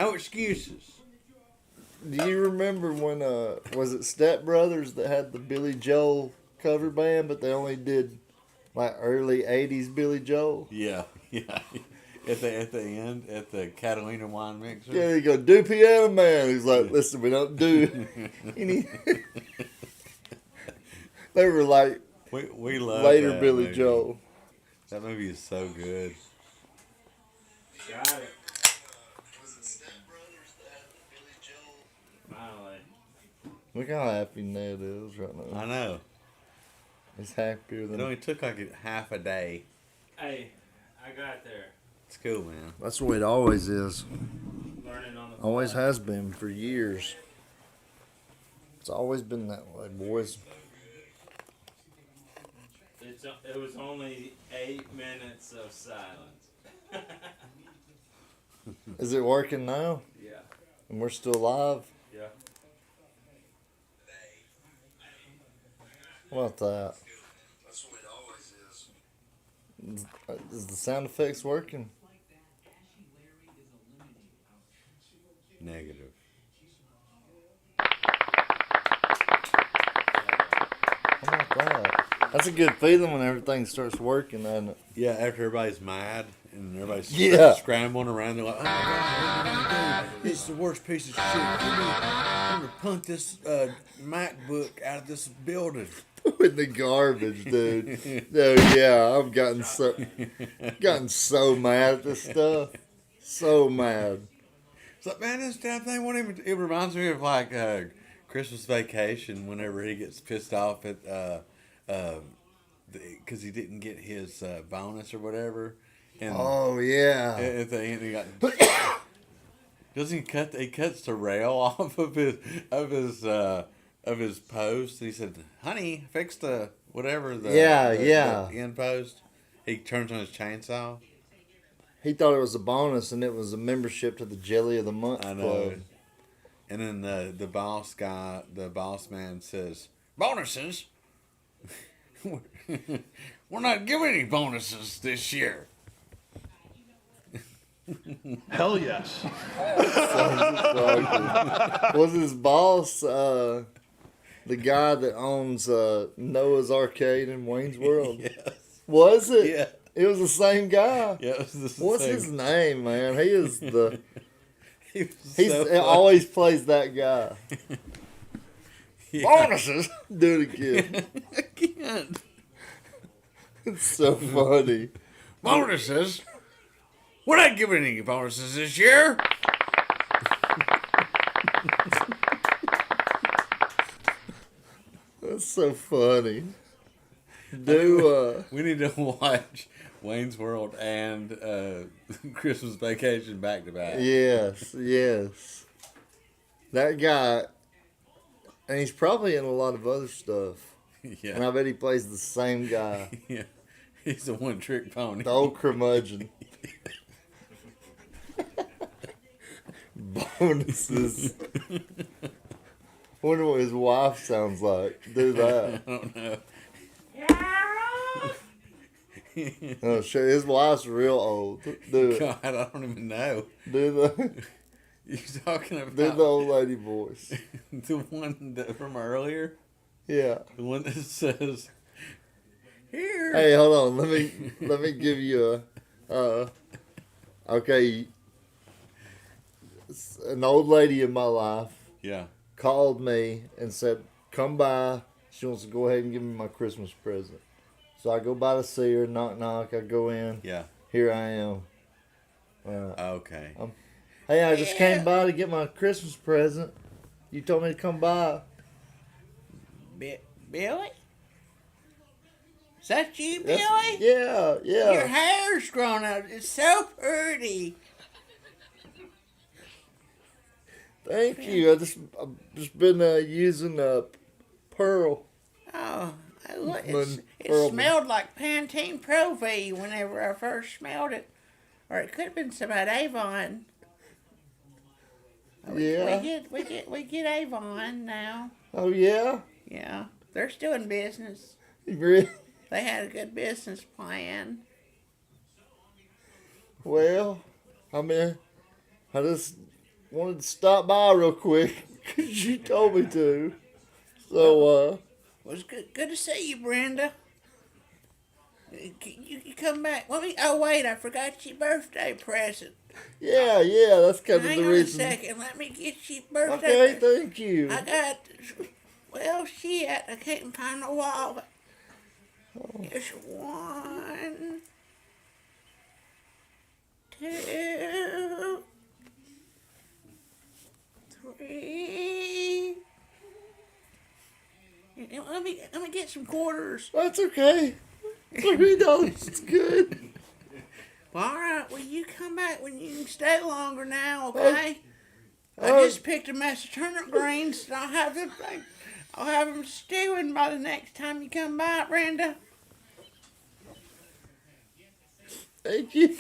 No excuses. Do you remember when was it Step Brothers that had the Billy Joel cover band, but they only did like early '80s Billy Joel? Yeah, yeah. At the end, at the Catalina wine mixer. Yeah, you go do Piano Man. He's like, listen, we don't do any. They were like we love later that Billy movie. Joel. That movie is so good. Got it. Was it Step Brothers that had the Billy Joel? Finally. Look how happy Ned is right now. I know. He's happier It than. only took like half a day. Hey, I got there. It's cool, man. That's the way it always is. Learning on the fly. Always has been for years. It's always been that way, boys. It was only 8 minutes of silence. Is it working now? Yeah. And we're still live? Yeah. How about that? That's the way it always is. Is the sound effects working? Negative. How about that? That's a good feeling when everything starts working, isn't it? Yeah, after everybody's mad and everybody's Yeah. scrambling around, they're like, "Oh my God, what are we gonna do? It's the worst piece of shit. I'm gonna punt this MacBook out of this building." With the garbage, dude. Dude, yeah, I've gotten so mad at this stuff. So mad. It's like, man, this damn thing won't even. It reminds me of like Christmas Vacation. Whenever he gets pissed off at because he didn't get his bonus or whatever, and Oh yeah. at the end he got. Doesn't he cut? He cuts the rail off of his post. He said, "Honey, fix the whatever the the end post." He turns on his chainsaw. He thought it was a bonus, and it was a membership to the Jelly of the Month I know. Club. And then the boss guy, the boss man says, "Bonuses? We're not giving any bonuses this year." Hell yes. Was his boss the guy that owns Noah's Arcade in Wayne's World? Yes. Was it? Yeah. It was the same guy. Yeah. It was the What's same. his name, man? He is the. He was He's so it always plays that guy. funny. Bonuses. Do it again. I can't. It's so funny. Bonuses? We're not giving any bonuses this year. That's so funny. Do We need to watch Wayne's World and Christmas Vacation back to back. yes. That guy, and he's probably in a lot of other stuff. And Yeah. I bet he plays the same guy, Yeah. He's a one trick pony. the old curmudgeon. Bonuses. Wonder what his wife sounds like. Do that. I don't know. Oh shit, his wife's real old. Do it. God, I don't even know. Do the You're talking do the about old lady voice. the one from earlier? Yeah. The one that says, "Here." Hey, hold on. Let me give you a. Okay. An old lady in my life Yeah. called me and said, "Come by. She wants to go ahead and give me my Christmas present." So I go by to see her. Knock knock. I go in. Yeah. Here I am. Okay. Hey, I just came by to get my Christmas present. You told me to come by. Billy? Is that you, That's- Yeah, yeah. Your hair's grown out. It's so pretty. Thank you. I've just been using Pearl. Oh, look, Mun- it Pearl- smelled like Pantene Pro V whenever I first smelled it. Or it could have been some at Avon. Yeah. We get Avon now. Oh yeah. Yeah. They're still in business. Really? They had a good business plan. Well, I mean, I just wanted to stop by real quick because you told me to. So, Well, it's good to see you, Brenda. You come back. Oh, wait, I forgot your birthday present. yeah, that's kind of Hang the on reason. a second. Let me get you birthday. Okay, thank you. I got. Well, shit. I can't find the wallet. Here's 1, 2, 3. Let me get some quarters. That's okay. $3, it's good. Well, all right. Well, you come back when you can stay longer now, okay? I just picked a mess of turnip greens, and I'll have them stewing by the next time you come by, Brenda. Thank you.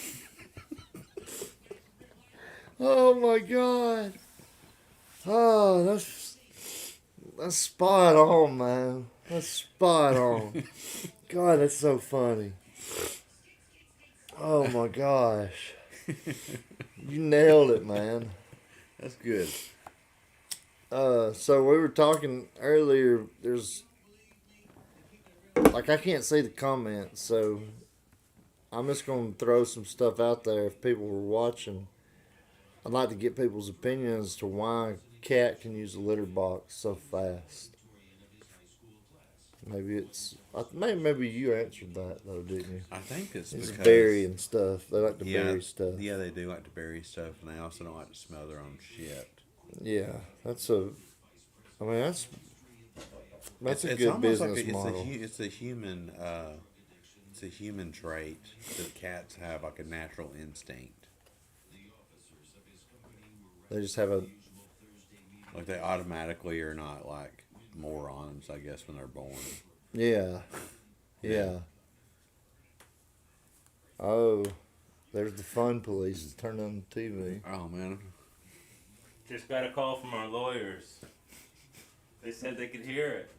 Oh my God. Oh, that's spot on, man. That's spot on. God, that's so funny. Oh my gosh. You nailed it, man. That's good. So we were talking earlier, there's like I can't see the comments, so I'm just gonna throw some stuff out there if people were watching. I'd like to get people's opinions as to why a cat can use a litter box so fast. Maybe you answered that though, didn't you? I think it's It's because burying stuff. They like to bury stuff. Yeah, they do like to bury stuff, and they also don't like to smell their own shit. Yeah, that's a good almost business like model. it's a human trait that cats have, like a natural instinct. They just have a Like they automatically are not like morons, I guess, when they're born. yeah. Oh, there's the fun police. Turn on the TV. Oh man, Just got a call from our lawyers. They said they could hear it.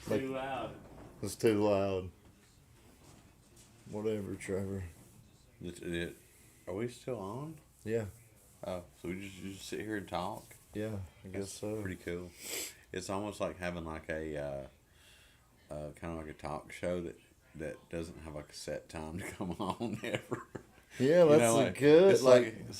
Too loud. It's too loud. Whatever, Trevor. Are we still on? Yeah, Oh, so we just sit here and talk. yeah. I guess so. Pretty cool. It's almost like having like a kind of like a talk show that doesn't have like a set time to come on ever. Yeah, You that's know, like, good. It's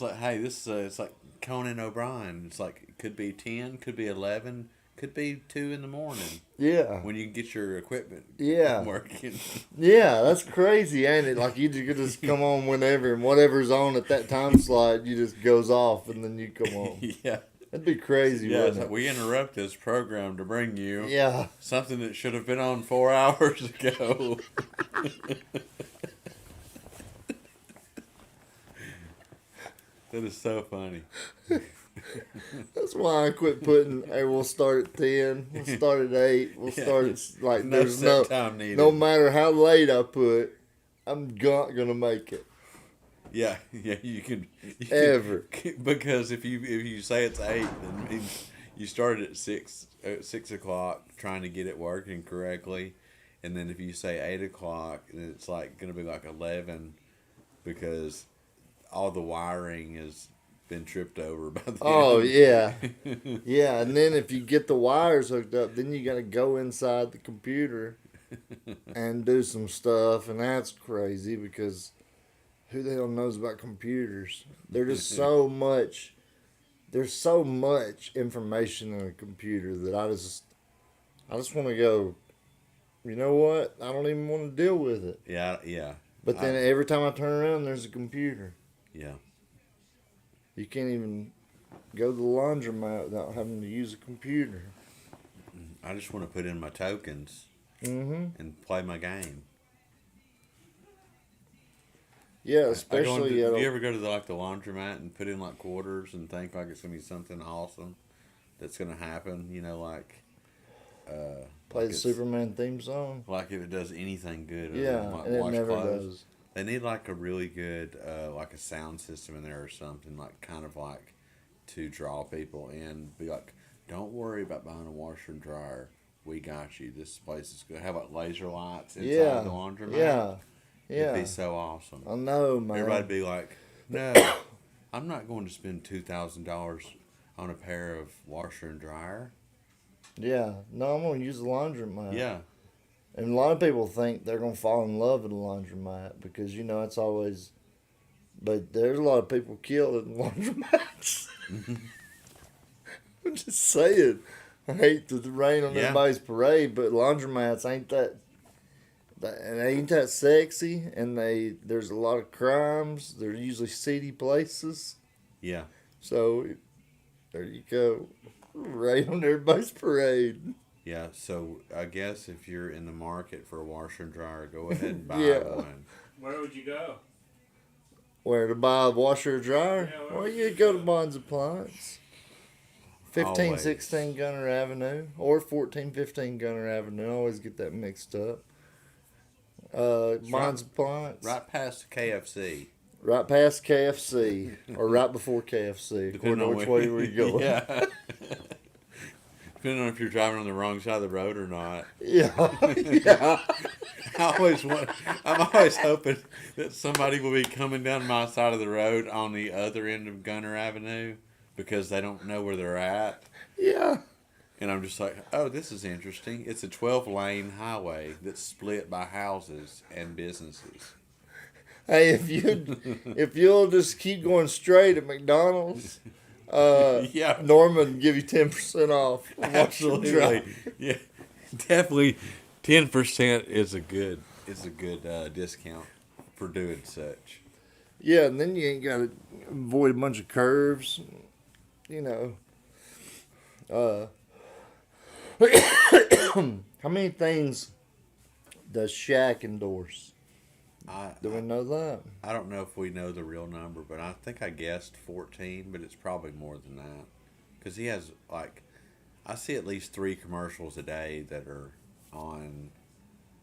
like hey, this it's like Conan O'Brien. It's like it could be 10, could be 11, could be 2 in the morning yeah, when you can get your equipment working. yeah. That's crazy, ain't it? Like you just come on whenever, and whatever's on at that time slot, you just goes off, and then you come on. Yeah. That'd be crazy, Yeah, wouldn't it? we interrupt this program to bring you Yeah. something that should have been on 4 hours ago. That is so funny. That's why I quit putting. Hey, we'll start at 10. We'll start at 8. We'll start at like No there's set time needed. no matter how late I put, I'm not gonna make it. Yeah, you can Ever. because if you say it's 8, then it means you started at 6 o'clock trying to get it working correctly, and then if you say 8 o'clock, then it's like gonna be like 11 because all the wiring has been tripped over by the Oh end. yeah, yeah. And then if you get the wires hooked up, then you gotta go inside the computer and do some stuff, and that's crazy because who the hell knows about computers? There's so much information in a computer that I just want to go. You know what? I don't even want to deal with it. Yeah. But then every time I turn around, there's a computer. Yeah. You can't even go to the laundromat without having to use a computer. I just want to put in my tokens Mm-hmm. and play my game. Yeah, Do especially you ever go to the laundromat and put in like quarters and think like it's gonna be something awesome that's gonna happen? You know, like play like the it's- Superman theme song. Like if it does anything good, other Yeah, than, like, and it wash never clothes. does. They need like a really good like a sound system in there or something, like kind of like to draw people in. Be like, don't worry about buying a washer and dryer. We got you. This place is good. How about laser lights inside Yeah, the laundromat? yeah, It'd yeah. be so awesome. I know, man. Everybody'd be like, no, I'm not going to spend $2,000 on a pair of washer and dryer. Yeah, no, I'm gonna use the laundromat. Yeah. And a lot of people think they're gonna fall in love with a laundromat because it's always. But there's a lot of people killed in laundromats. I'm just saying. I hate to rain on Yeah. everybody's parade, but laundromats ain't that and they ain't that sexy, and there's a lot of crimes. They're usually seedy places. Yeah. So there you go, right on everybody's parade. Yeah. So I guess if you're in the market for a washer and dryer, go ahead and buy Yeah. one. Where would you go? Where to buy a washer or dryer? Yeah, where Well, would you you go to go? Bonds Appliance. Always. 1516 Gunner Avenue or 1415 Gunner Avenue. I always get that mixed up. Bonds Appliance. Right past KFC. Right past KFC or right before KFC, according to which way we're going. Yeah. Depending on if you're driving on the wrong side of the road or not. Yeah. Yeah. I'm always hoping that somebody will be coming down my side of the road on the other end of Gunner Avenue because they don't know where they're at. Yeah. And I'm just like, oh, this is interesting. It's a 12-lane highway that's split by houses and businesses. Hey, if you'll just keep going straight at McDonald's, Yeah. Norman give you 10% off. Absolutely. Yeah. Definitely 10% is a good discount for doing such. Yeah, and then you ain't got to avoid a bunch of curves. How many things does Shaq endorse? Do we know that? I don't know if we know the real number, but I think I guessed 14, but it's probably more than that. Because he has, I see at least 3 commercials a day that are on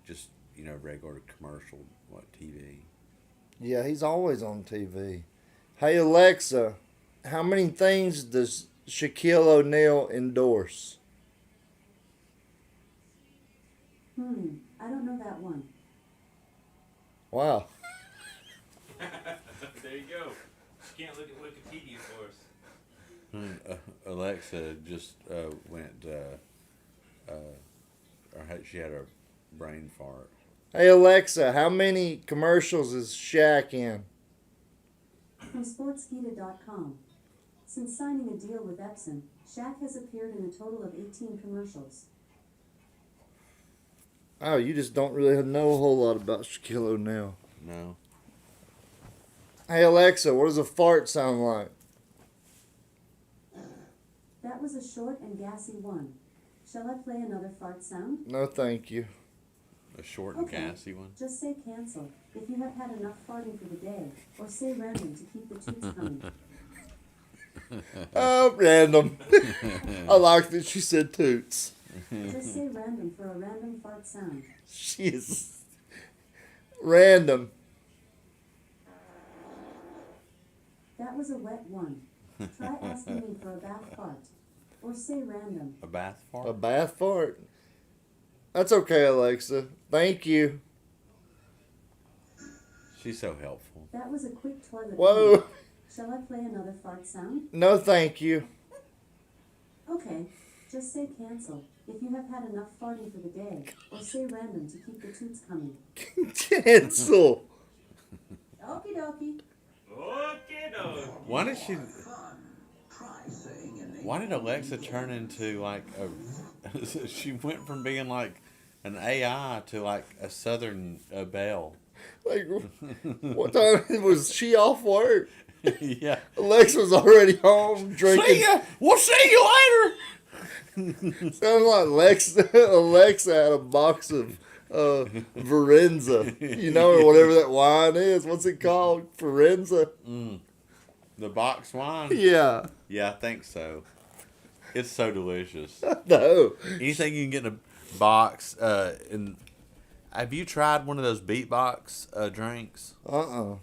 just, regular commercial, TV. Yeah, he's always on TV. Hey, Alexa, how many things does Shaquille O'Neal endorse? I don't know that one. Wow. There you go. You can't look at Wikipedia for us. Alexa just went, she had a brain fart. Hey, Alexa, how many commercials is Shaq in? From Sportskeeda.com. Since signing a deal with Epson, Shaq has appeared in a total of 18 commercials. Oh, you just don't really know a whole lot about Shaquille O'Neal. No. Hey, Alexa, what does a fart sound like? That was a short and gassy one. Shall I play another fart sound? No, thank you. A short and Okay. gassy one. Just say cancel if you have had enough farting for the day, or say random to keep the toots coming. Oh, random. I like that she said toots. Just say random for a random fart sound. She is random. That was a wet one. Try asking me for a bath fart. Or say random. A bath fart? A bath fart. That's okay, Alexa. Thank you. She's so helpful. That was a quick toilet Whoa. one. Shall I play another fart sound? No, thank you. Okay, just say cancel if you have had enough farting for the day, or say random to keep the toots coming. Cancel. Okie dokie. Okay, no. Why did she? Why did Alexa turn into she went from being like an AI to like a Southern Belle. Like, what time was she off work? Yeah. Alexa was already home drinking. See ya. We'll see you later. Sounded like Alexa had a box of Verenza, or whatever that wine is. What's it called? Forenza? The box wine. Yeah. Yeah, I think so. It's so delicious. No. Anything you can get in a box. Have you tried one of those beatbox drinks? Uh-uh.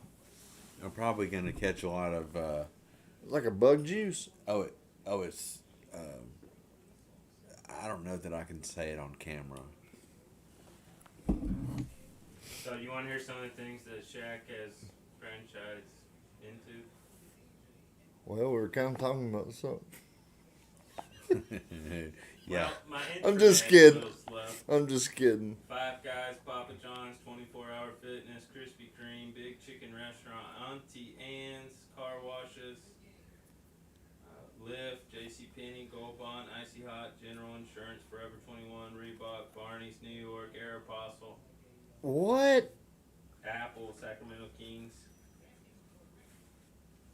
I'm probably gonna catch a lot of. Like a bug juice. It's. I don't know that I can say it on camera. So you want to hear some of the things that Shaq has franchised into? Well, we were kind of talking about something. Yeah. Well, my I'm just internet's kidding. a little slow. I'm just kidding. Five Guys, Papa John's, 24-hour fitness, Krispy Kreme, Big Chicken Restaurant, Auntie Anne's, car washes, Lyft, JCPenney, Gold Bond, Icy Hot, General Insurance, Forever 21, Reebok, Barney's, New York, Aeropostale, What? Apple, Sacramento Kings.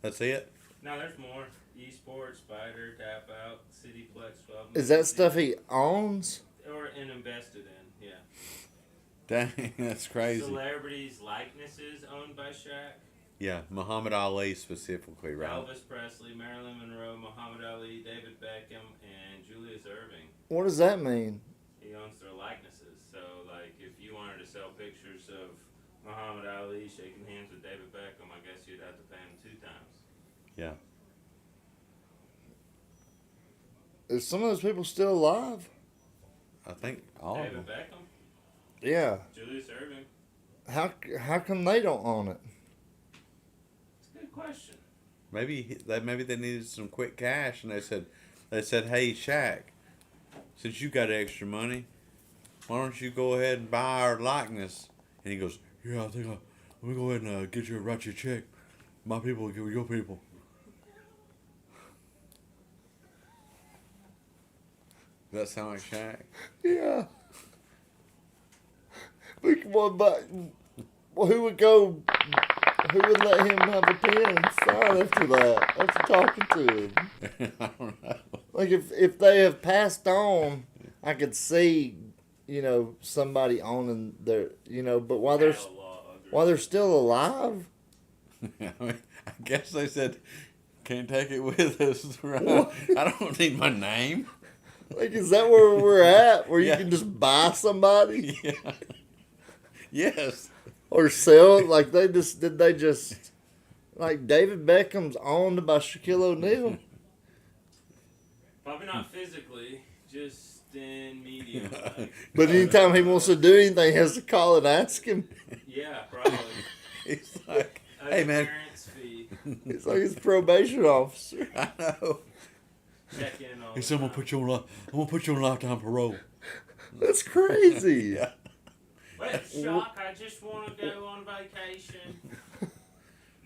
That's it? No, there's more. Esports, Spider, Tap Out, Cityplex Club. Is that stuff he owns? Or and invested in, yeah. Dang, that's crazy. Celebrities' likenesses owned by Shaq. Yeah, Muhammad Ali specifically, right? Elvis Presley, Marilyn Monroe, Muhammad Ali, David Beckham, and Julius Erving. What does that mean? He owns their likenesses. So, like, if you wanted to sell pictures of Muhammad Ali shaking hands with David Beckham, I guess you'd have to pay him 2 times. Yeah. Is some of those people still alive? I think all of David them. Beckham, Yeah. Julius Erving. How come they don't own it? It's a good question. Maybe they needed some quick cash, and they said, hey Shaq, since you got extra money, why don't you go ahead and buy our likeness? And he goes, yeah, I think let me go ahead and write you a check. My people will give your people. Does that sound like Shaq? Yeah. We can one but who would go? Who would let him have a pen and sign after that? After talking to him, I don't know. like if they have passed on, I could see, somebody owning their, but while they're still alive. I mean, I guess they said, can't take it with us. Right? I don't need my name. Like, is that where we're at? Where you Yeah. can just buy somebody Yeah. Yes. or sell it? Like did they just like David Beckham's owned by Shaquille O'Neal? Probably not physically, just in media. Like, But anytime he wants to do anything, he has to call and ask him. yeah, probably. He's like, A hey man, clearance fee. He's like his probation officer. I know. Check in all He the said, I'm gonna put you on lifetime parole. That's crazy. Yeah. Wait, Shock, I just want to go on vacation.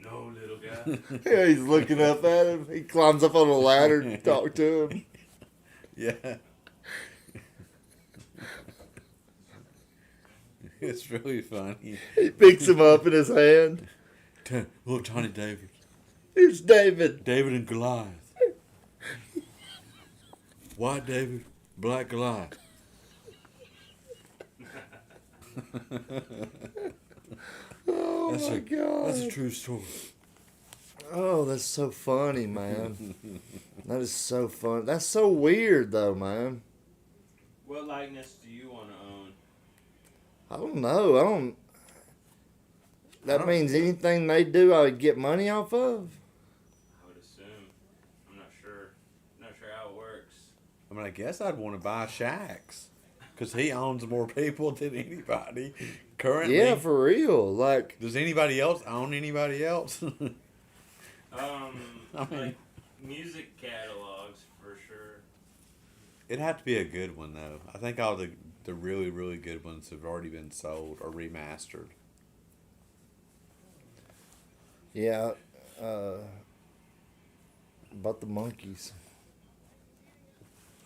No, little guy. Yeah, he's looking up at him. He climbs up on a ladder to talk to him. Yeah. It's really funny. He picks him up in his hand. Little tiny David. Here's David. David and Goliath. White David, black Goliath. Oh That's my a god. true story. Oh, that's so funny, man. That is so fun. That's so weird, though, man. What likeness do you want to own? I don't know. That means anything they do, I would get money off of. I would assume. I'm not sure. Not sure how it works. I mean, I guess I'd want to buy Shaq's. Because he owns more people than anybody currently. Yeah, for real. Like, Does anybody else own anybody else? I mean- Like music catalogs for sure. It'd have to be a good one, though. I think all the really, really good ones have already been sold or remastered. yeah, about the monkeys.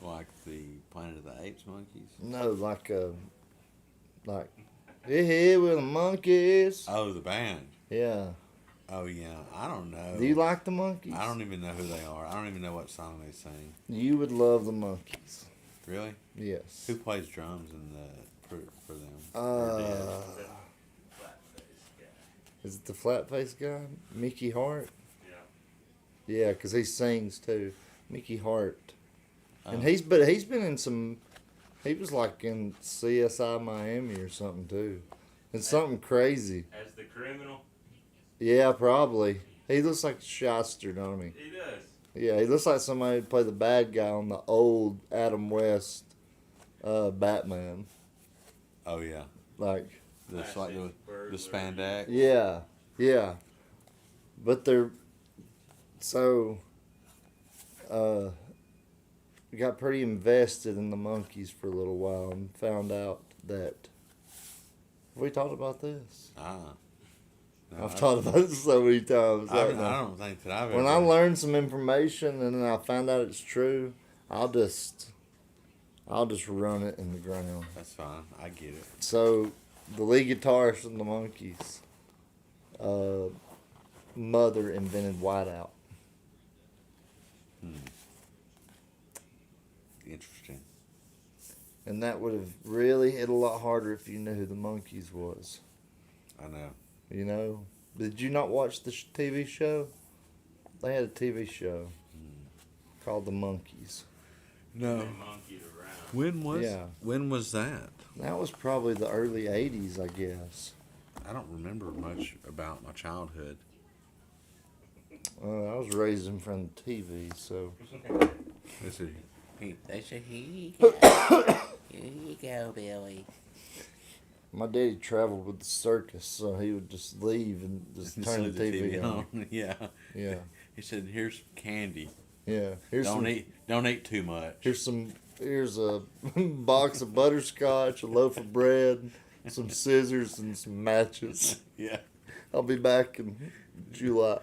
Like the Planet of the Apes monkeys. No, here with the monkeys. Oh, the band. Yeah. Oh, yeah. I don't know. Do you like the monkeys? I don't even know who they are. I don't even know what song they sing. You would love the monkeys. Really? Yes. Who plays drums for them? Or did? Flat face guy. Is it the flat face guy? Mickey Hart? Yeah. Yeah, because he sings too. Mickey Hart. And Oh. he's been in some. He was like in CSI Miami or something too. It's something crazy. As the criminal, Yeah, probably. He looks like a shyster, don't he? he does. Yeah, he looks like somebody who'd play the bad guy on the old Adam West Batman. Oh, yeah. Like, That's like the Burglar. spandex. yeah. But they're. So, got pretty invested in the monkeys for a little while and found out that. Have we talked about this? No, I've talked about it so many times. I right now. don't think that I've When ever. I learn some information and then I find out it's true, I'll just run it in the ground. That's fine. I get it. So, the lead guitarist from the Monkees, mother invented whiteout. Interesting. And that would have really hit a lot harder if you knew who the Monkees was. I know. You know? Did you not watch the TV show? They had a TV show called The Monkees. No. They monkeyed around. When was that? That was probably the early 80s, I guess. I don't remember much about my childhood. I was raised in front of TV, so. Let's see. They say, here you go. Here you go, Billy. My daddy traveled with the circus, so he would just leave and just turn the TV on. Yeah. Yeah, He said, "Here's candy. yeah. Here's Don't eat too much." Here's a box of butterscotch, a loaf of bread, some scissors, and some matches. Yeah. I'll be back in July.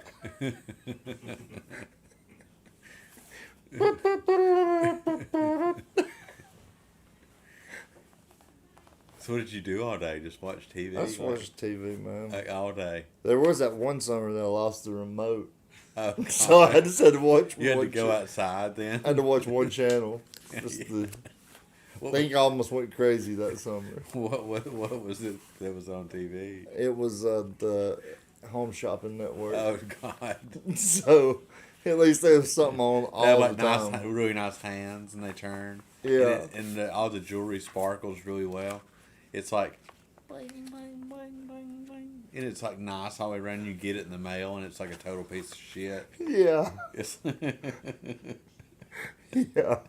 So what did you do all day? Just watch TV? I just watched TV, man. Like all day. There was that one summer that I lost the remote, Oh, so I just had to watch. you had to one go outside then. I had to watch one channel. Just the, I think I almost went crazy that summer. What was it that was on TV? It was the Home Shopping Network. Oh God! So at least there was something on all They have the like time. nice, really nice hands, and they turn. Yeah. And all the jewelry sparkles really well. It's like, and it's like nice all the way around. You get it in the mail, and it's like a total piece of shit. Yeah, It's yeah.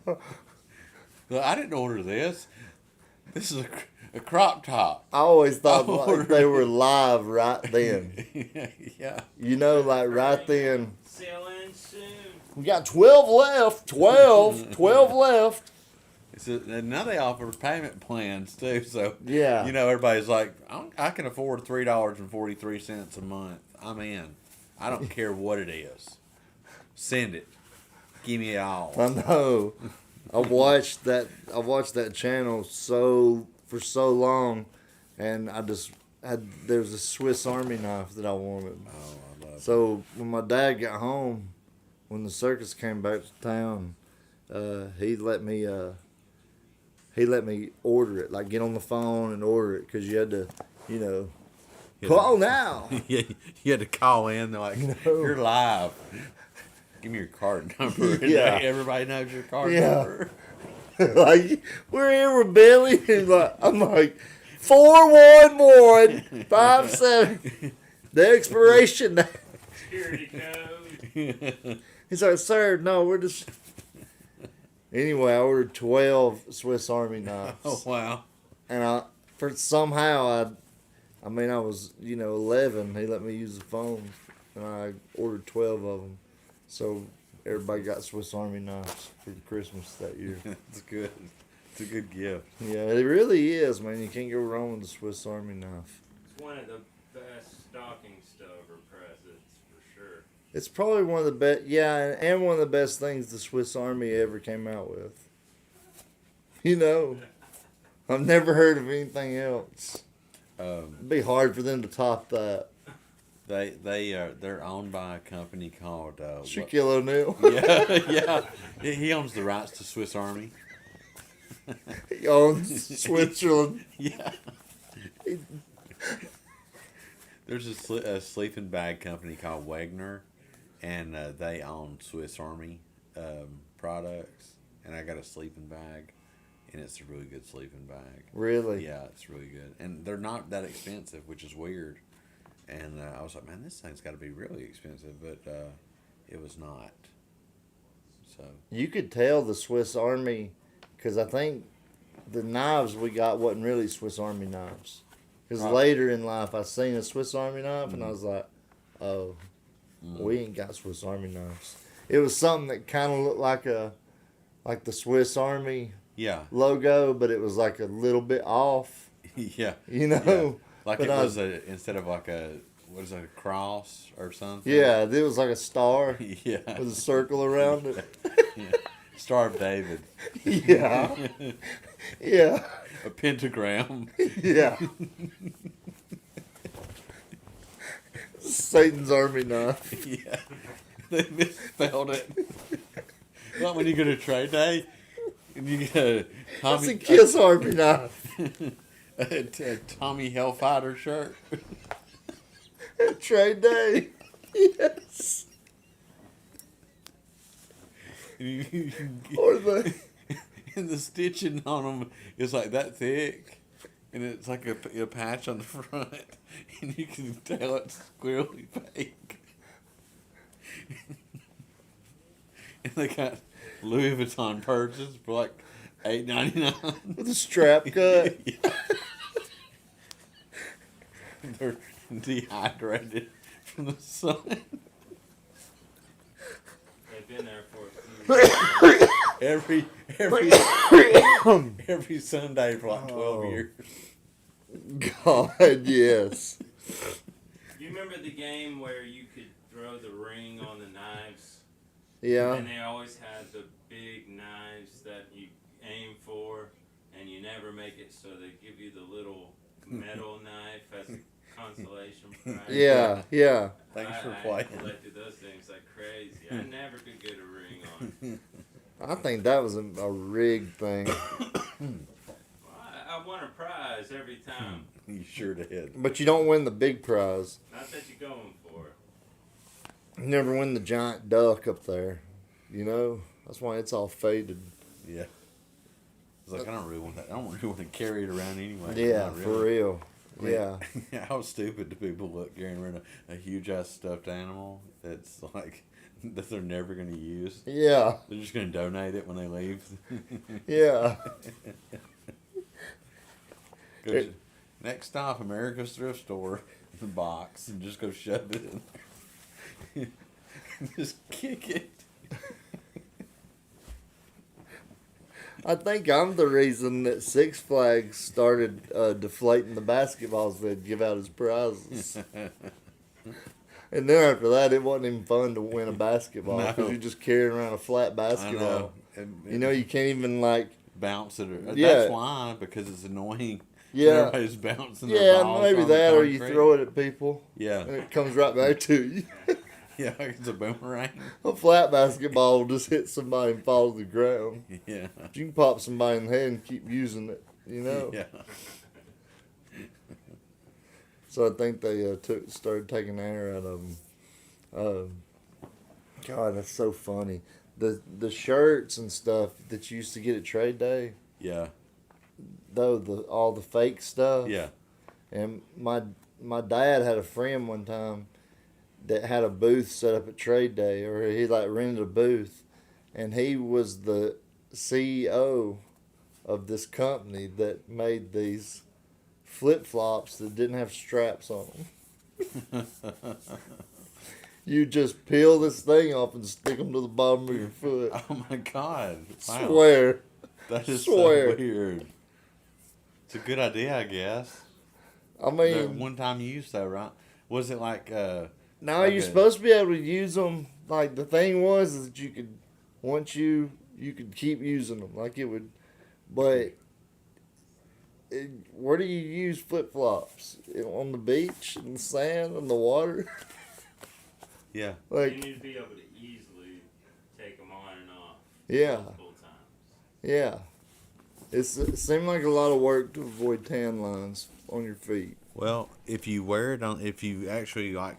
Look, I didn't order this. This is a crop top. I always thought Oh, like they were live right then. Yeah. You know, like right then. Selling soon. We got 12 left. 12 left. And now they offer payment plans too. So Yeah. you know, everybody's like, I can afford $3.43 a month. I'm in. I don't care what it is. Send it. Give me it all. I know. I watched that channel for so long, and there was a Swiss Army knife that I wanted. Oh, I love it. So when my dad got home, when the circus came back to town, he let me order it, like get on the phone and order it, because you had to, call now. Yeah, you had to call in. They're like, you're live. Give me your card number. And Yeah. Everybody knows your card Yeah. number. Like, we're here with Billy. I'm like 41157. The expiration. Security code. He's like, sir, no, we're just. Anyway, I ordered 12 Swiss Army knives. Oh, wow. And I was, 11. He let me use the phone, and I ordered 12 of them. So everybody got Swiss Army knives for Christmas that year. It's good. It's a good gift. Yeah, it really is, man. You can't go wrong with the Swiss Army knife. It's one of the best stocking stuffer presents for sure. It's probably one of the best, and one of the best things the Swiss Army ever came out with. I've never heard of anything else. It'd be hard for them to top that. They're owned by a company called Shaquille O'Neal. yeah. He owns the rights to Swiss Army. He owns Switzerland. Yeah. There's a sleeping bag company called Wagner, and they own Swiss Army products. And I got a sleeping bag, and it's a really good sleeping bag. Really? Yeah, it's really good, and they're not that expensive, which is weird. And I was like, man, this thing's got to be really expensive, but it was not. So You could tell the Swiss Army, because I think the knives we got wasn't really Swiss Army knives. Because Right. later in life, I seen a Swiss Army knife, and I was like, oh, we ain't got Swiss Army knives. It was something that kind of looked like the Swiss Army Yeah. logo, but it was like a little bit off. Yeah. You know. Like But it I- was instead of like what is it, a cross or something? Yeah, it was like a star Yeah. with a circle around it. Yeah. Star of David. Yeah. Yeah. A pentagram. Yeah. Satan's army knife. Yeah. They misspelled it. Not when you go to trade day and you get a That's Tommy, a kiss army knife. a Tommy Hellfighter shirt. Trade day. Yes. Or the And the stitching on them is like that thick, and it's like a patch on the front, and you can tell it's clearly fake. And they got Louis Vuitton purses for like $8.99. with a strap cut. Yeah. They're dehydrated from the sun. They've been there for a few years. Every Sunday for like 12 years. God, yes. You remember the game where you could throw the ring on the knives? Yeah. And they always had the big knives that you aim for, and you never make it, so they give you the little metal knife as a consolation prize. Yeah, yeah. Thanks for I playing. collected those things like crazy. I never could get a ring on. I think that was a rigged thing. Well, I won a prize every time. You sure did. But you don't win the big prize. Not that you're going for. You never win the giant duck up there. You know? That's why it's all faded. Yeah. It's like, I don't really want that. I don't really want to carry it around anyway. Yeah, Not for really. real. I mean, Yeah. How stupid do people look carrying around a huge ass stuffed animal that's like, that they're never going to use? Yeah. They're just going to donate it when they leave. Yeah. Go to, next stop, America's Thrift Store, the box, and just go shove it in. Just kick it. I think I'm the reason that Six Flags started deflating the basketballs they'd give out as prizes. And then after that, it wasn't even fun to win a basketball because No. you're just carrying around a flat I basketball. know. And, You know, you can't even like. bounce it. Or, Yeah. That's why, because it's annoying. Yeah. Everybody's bouncing their Yeah, balls maybe on the that, or you concrete. throw it at people and Yeah. it comes right back to you. Yeah, it's a boomerang. A flat basketball will just hit somebody and fall to the ground. Yeah. But you can pop somebody in the head and keep using it, you know? Yeah. So I think they started taking the air out of them. God, that's so funny. The shirts and stuff that you used to get at Trade Day, Yeah. though all the fake stuff. Yeah. And my dad had a friend one time that had a booth set up at Trade Day, or he like rented a booth, and he was the CEO of this company that made these flip flops that didn't have straps on them. You just peel this thing off and stick them to the bottom of your foot. Oh my God. Wow. Swear. That is Swear. so weird. It's a good idea, I guess. I The mean, one time use though, right? Was it like now like you're a- supposed to be able to use them. Like the thing was is that you could, once you could keep using them. Like it would, but where do you use flip flops? On the beach, in the sand, in the water. yeah. You Like need to be able to easily take them on and off. Yeah. Multiple times. yeah, it seemed like a lot of work to avoid tan lines on your feet. Well, if you wear it on, if you actually like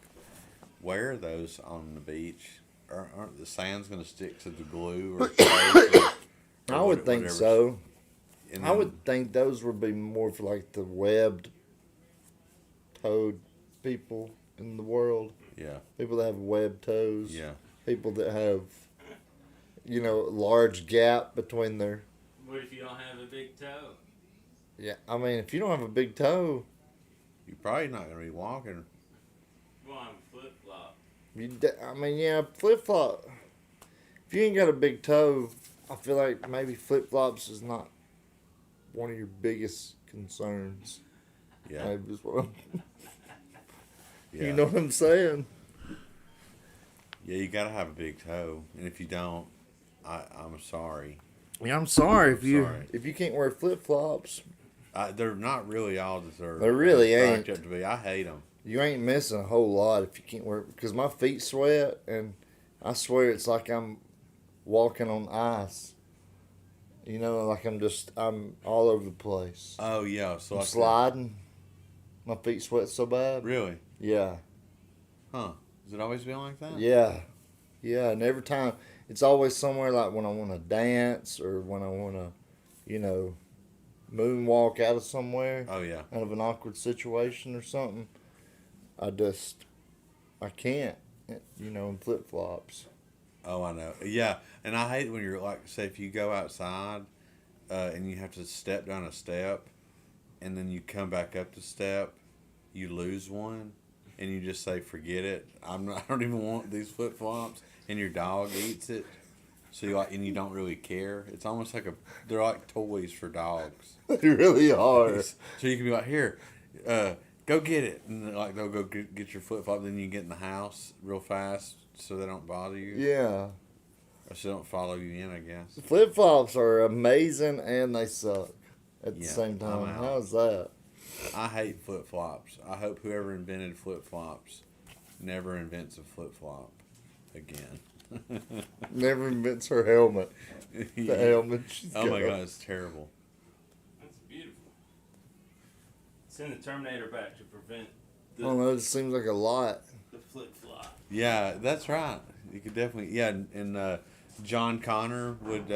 wear those on the beach, aren't the sand's going to stick to the glue or tape or I would think whatever. so. And I then- would think those would be more for like the webbed toed people in the world. Yeah. People that have webbed toes. Yeah. People that have, large gap between their. What if you don't have a big toe? Yeah, I mean, if you don't have a big toe, You're probably not going to be walking. Well, I'm flip flop. flip flop. if you ain't got a big toe, I feel like maybe flip flops is not one of your biggest concerns. Yeah. Maybe is what Yeah. You know what I'm saying? Yeah, you gotta have a big toe, and if you don't, I'm sorry. Yeah, I'm sorry Sorry. if you can't wear flip flops. They're not really all that they're. They really cracked ain't. up to be. I hate them. You ain't missing a whole lot if you can't wear, because my feet sweat and I swear it's like I'm walking on ice. You know, like I'm all over the place. Oh yeah, so I'm like sliding. My feet sweat so bad. Really? Yeah. Huh? Has it always been like that? Yeah. Yeah, and every time it's always somewhere like when I want to dance or when I want to, moonwalk out of somewhere, Oh yeah. out of an awkward situation or something. I can't, in flip flops. Oh, I know. Yeah, and I hate when you're like, say, if you go outside, and you have to step down a step, and then you come back up the step, you lose one, and you just say, "Forget it. I don't even want these flip flops," and your dog eats it. So and you don't really care. It's almost like they're like toys for dogs. They really are. So you can be like, "Here, go get it," and they'll go get your flip flop. Then you get in the house real fast, so they don't bother you. Yeah. Or so they don't follow you in, I guess. Flip flops are amazing and they suck at the Yeah, same I'm time. out. How's that? I hate flip flops. I hope whoever invented flip flops never invents a flip flop again. Never invents her helmet. The helmet. She's Oh my got. god, it's terrible. That's beautiful. Send the Terminator back to prevent I don't know. It seems like a lot. the flip flop. Yeah, that's right. You could definitely, yeah, and John Connor would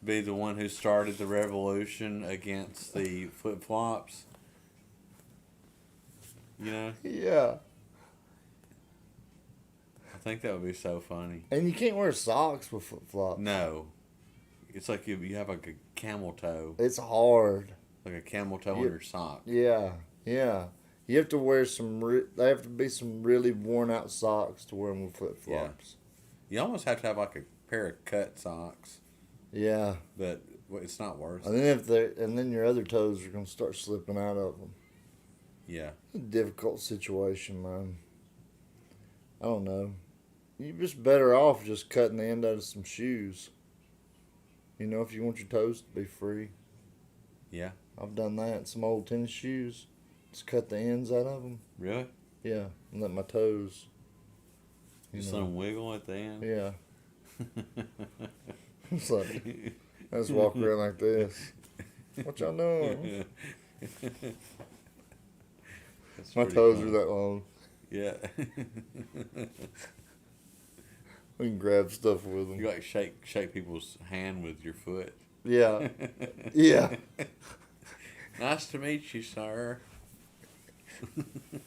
be the one who started the revolution against the flip flops. You know, Yeah. I think that would be so funny. And you can't wear socks with flip flops. No, it's like you have like a camel toe, It's hard. like a camel toe on Yeah. your sock. Yeah. Yeah. You have to wear they have to be some really worn out socks to wear them with flip flops. You almost have to have like a pair of cut socks, Yeah. but it's not worth And it. then your other toes are gonna start slipping out of them. Yeah. It's a difficult situation, man. I don't know. You're just better off just cutting the end out of some shoes. If you want your toes to be free. Yeah. I've done that. Some old tennis shoes. Just cut the ends out of them. Really? Yeah. And let my toes. Just let them wiggle at the end. Yeah. It's like, I just walk around like this. What y'all doing? That's My pretty toes funny. are that long. Yeah. We can grab stuff with them. You like shake people's hand with your foot. Yeah. Yeah. Nice to meet you, sir.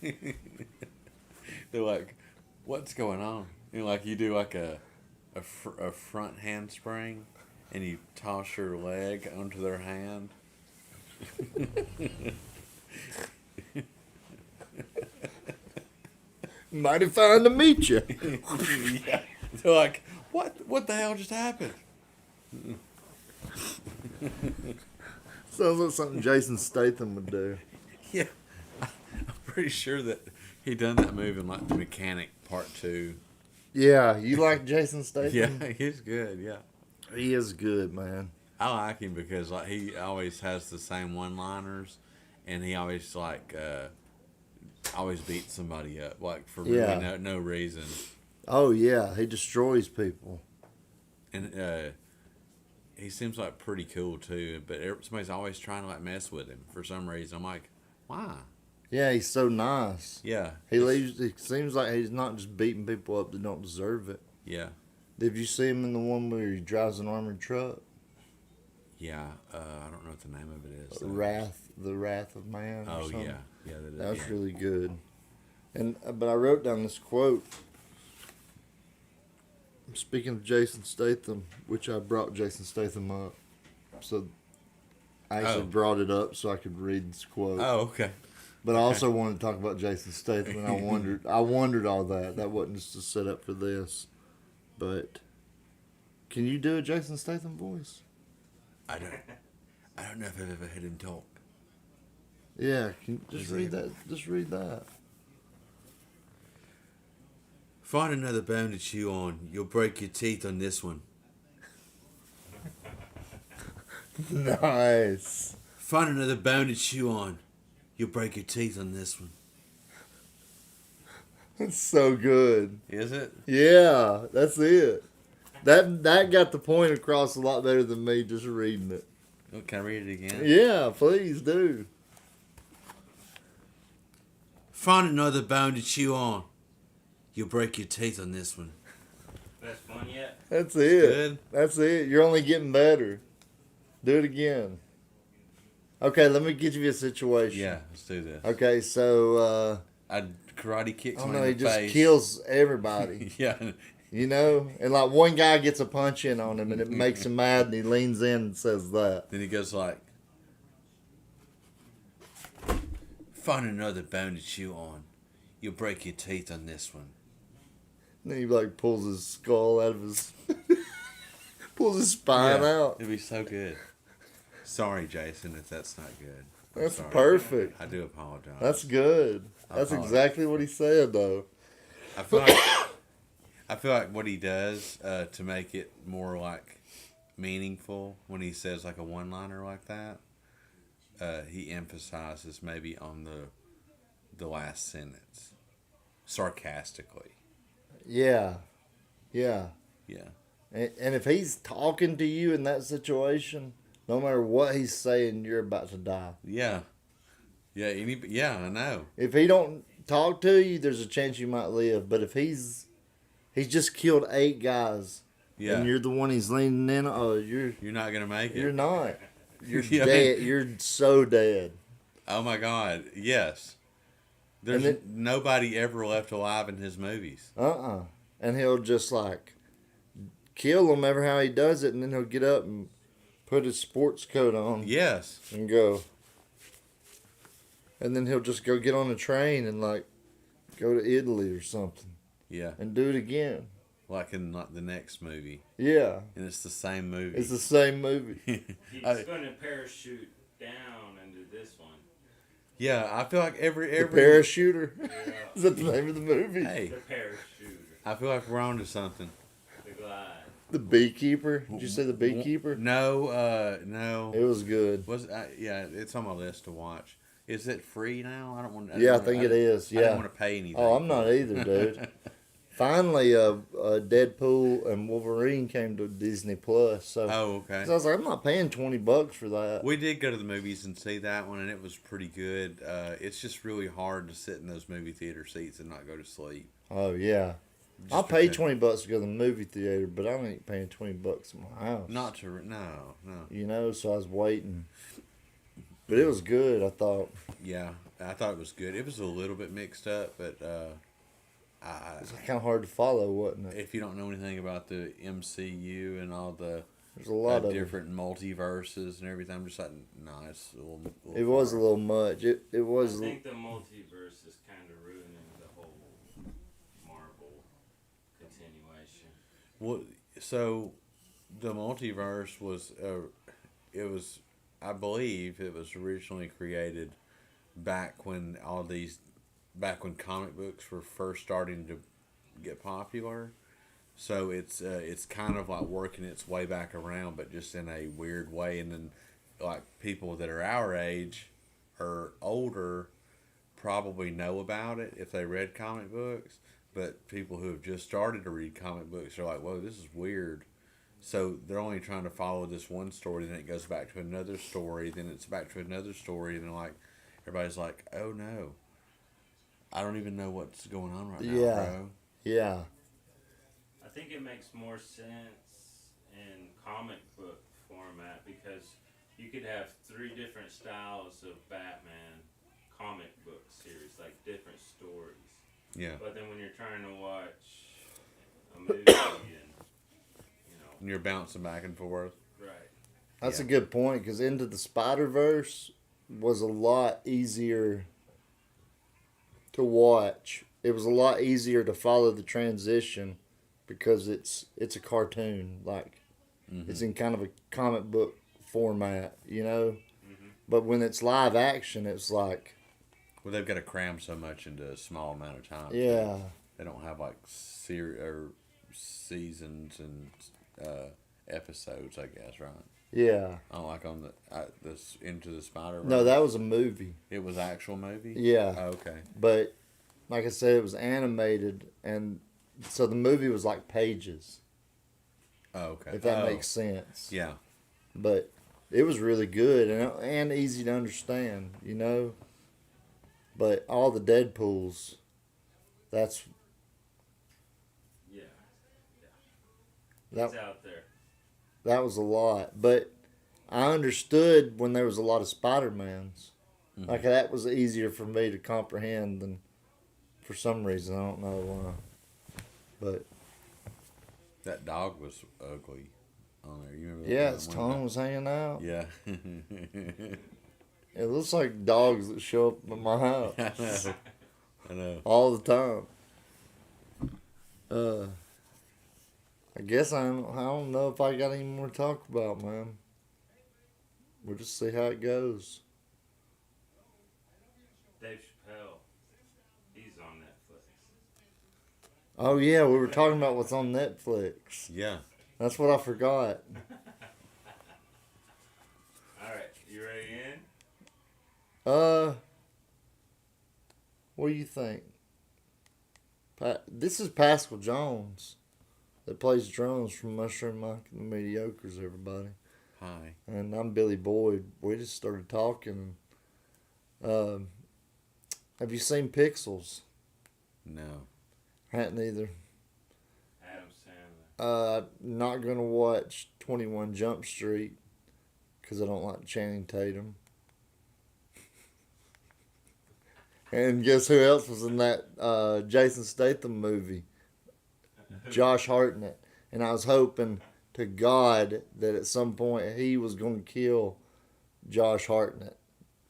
They're like, what's going on? Like you do like a front handspring, and you toss your leg onto their hand. Mighty fine to meet you. Yeah. They're like, what the hell just happened? Sounds like something Jason Statham would do. Yeah, I'm pretty sure that he done that move in like The Mechanic Part 2. Yeah, you like Jason Statham? Yeah, he's good. Yeah, He is good, man. I like him because like he always has the same one-liners, and he always always beats somebody up like for really Yeah. no reason. Oh, yeah. He destroys people. And he seems like pretty cool too, but somebody's always trying to like mess with him for some reason. I'm like, why? Yeah, he's so nice. Yeah, It seems like he's not just beating people up that don't deserve it. yeah, Did you see him in the one where he drives an armored truck? yeah. I don't know what the name of it is. though. The Wrath of Man. Or Oh something. yeah, that is. That was yeah. really good. But I wrote down this quote. Speaking of Jason Statham, which I brought Jason Statham up, so I actually Oh. brought it up so I could read this quote. Oh, okay. But I also wanted to talk about Jason Statham, and I wondered all that. That wasn't just a setup for this, but Can you do a Jason Statham voice? I don't know if I've ever heard him talk. Yeah, just read that. Just read that. Find another bone to chew on. You'll break your teeth on this one. Nice. Find another bone to chew on. You'll break your teeth on this one. That's so good. Is it? Yeah, that's it. That got the point across a lot better than me just reading it. Oh, can I read it again? Yeah, please do. Find another bone to chew on. You'll break your teeth on this one. Best one yet? That's it. Good. That's it. You're only getting better. Do it again. Okay, let me get you a situation. Yeah, let's do this. Okay, so I karate kick oh someone no, he in the just face. kills everybody. Yeah. You know? And like one guy gets a punch in on him and it makes him mad and he leans in and says that. Then he goes like, find another bone to chew on. You'll break your teeth on this one. And then he like pulls his skull out of his pulls his spine out. It'd be so good. Sorry, Jason, if that's not good. I'm That's sorry. perfect. I do apologize. That's good. That's apologize. exactly what he said though. I feel like what he does to make it more like meaningful when he says like a one-liner like that, he emphasizes maybe on the last sentence sarcastically. Yeah. Yeah. Yeah. And if he's talking to you in that situation, no matter what he's saying, you're about to die. Yeah. Yeah. Yeah. I know. If he don't talk to you, there's a chance you might live. But if he's just killed 8 guys, Yeah. and you're the one he's leaning in, you're not gonna make it. you're not. You're Yeah, I dead. mean- You're so dead. Oh my God. Yes. There's And nobody ever left alive in his movies. And he'll just like kill him ever how he does it, and then he'll get up and put his sports coat on Yes. and go. And then he'll just go get on a train and like go to Italy or something Yeah. and do it again. Like in like the next movie, Yeah, and it's the same movie. it's the same movie. He's I- going to parachute down into this one. Yeah, I feel like every The Parachuter. Yeah. Is that the name of the movie? hey, The parachuter. I feel like we're on to something. The glide. The Beekeeper. Did you say The Beekeeper? No, no. It was good. Yeah, it's on my list to watch. Is it free now? I don't want. Yeah, I think it is. I don't Yeah. want to pay anything. Oh, I'm not either, dude. Finally, Deadpool and Wolverine came to Disney Plus. So, Oh, okay. so I was like, I'm not paying $20 for that. We did go to the movies and see that one, and it was pretty good. It's just really hard to sit in those movie theater seats and not go to sleep. Oh yeah, Just I'll pay because- $20 to go to the movie theater, but I ain't paying $20 in my house. Not to no. You know, so I was waiting. But it was good, I thought. Yeah, I thought it was good. It was a little bit mixed up, but It's kind of hard to follow, wasn't it? if you don't know anything about the MCU and all the There's a lot of different multiverses and everything, I'm just like, nah, it's a little it was a far. little much. It I was. think the multiverse is kind of ruining the whole Marvel continuation. Well, so the multiverse was I believe it was originally created back when comic books were first starting to get popular. So it's kind of like working its way back around, but just in a weird way. And then like people that are our age or older probably know about it if they read comic books. But people who have just started to read comic books are like, whoa, this is weird. So they're only trying to follow this one story, then it goes back to another story, then it's back to another story, and then like everybody's like, oh no, I don't even know what's going on right now, Yeah. bro. Yeah. I think it makes more sense in comic book format because you could have 3 different styles of Batman comic book series, like different stories. Yeah. But then when you're trying to watch a movie and, And you're bouncing back and forth. right. That's Yeah. a good point because Into the Spider-Verse was a lot easier to watch. It was a lot easier to follow the transition because it's a cartoon, like it's in kind of a comic book format, you know. But when it's live action, it's like, Well, they've got to cram so much into a small amount of time. yeah, They don't have like seasons and episodes, I guess, right? yeah. I don't like on this Into the Spider. No, that was a movie. It was actual movie. Yeah. Oh, okay. But like I said, it was animated, and so the movie was like pages, Oh, okay. if that makes sense. Yeah. But it was really good and easy to understand, you know. But all the Deadpools, that's Yeah. that It's out there. that was a lot. But I understood when there was a lot of Spider-Mans. Like that was easier for me to comprehend than for some reason. I don't know why. But That dog was ugly on there. You remember? yeah, that its one tongue dog? was hanging out. Yeah. It looks like dogs that show up at my house I know. I know. all the time. I guess I don't know if I got any more to talk about, man. We'll just see how it goes. Dave Chappelle. He's on Netflix. Oh yeah, we were talking about what's on Netflix. Yeah. That's what I forgot. Alright, you ready in? What do you think? This is Pascal Jones that plays drums from Mushroom Monkey and the Mediocres, everybody. Hi. And I'm Billy Boyd. We just started talking. Have you seen Pixels? No. Hadn't either. Adam Sandler. Not gonna watch 21 Jump Street because I don't like Channing Tatum. And guess who else was in that Jason Statham movie? Josh Hartnett. And I was hoping to God that at some point he was going to kill Josh Hartnett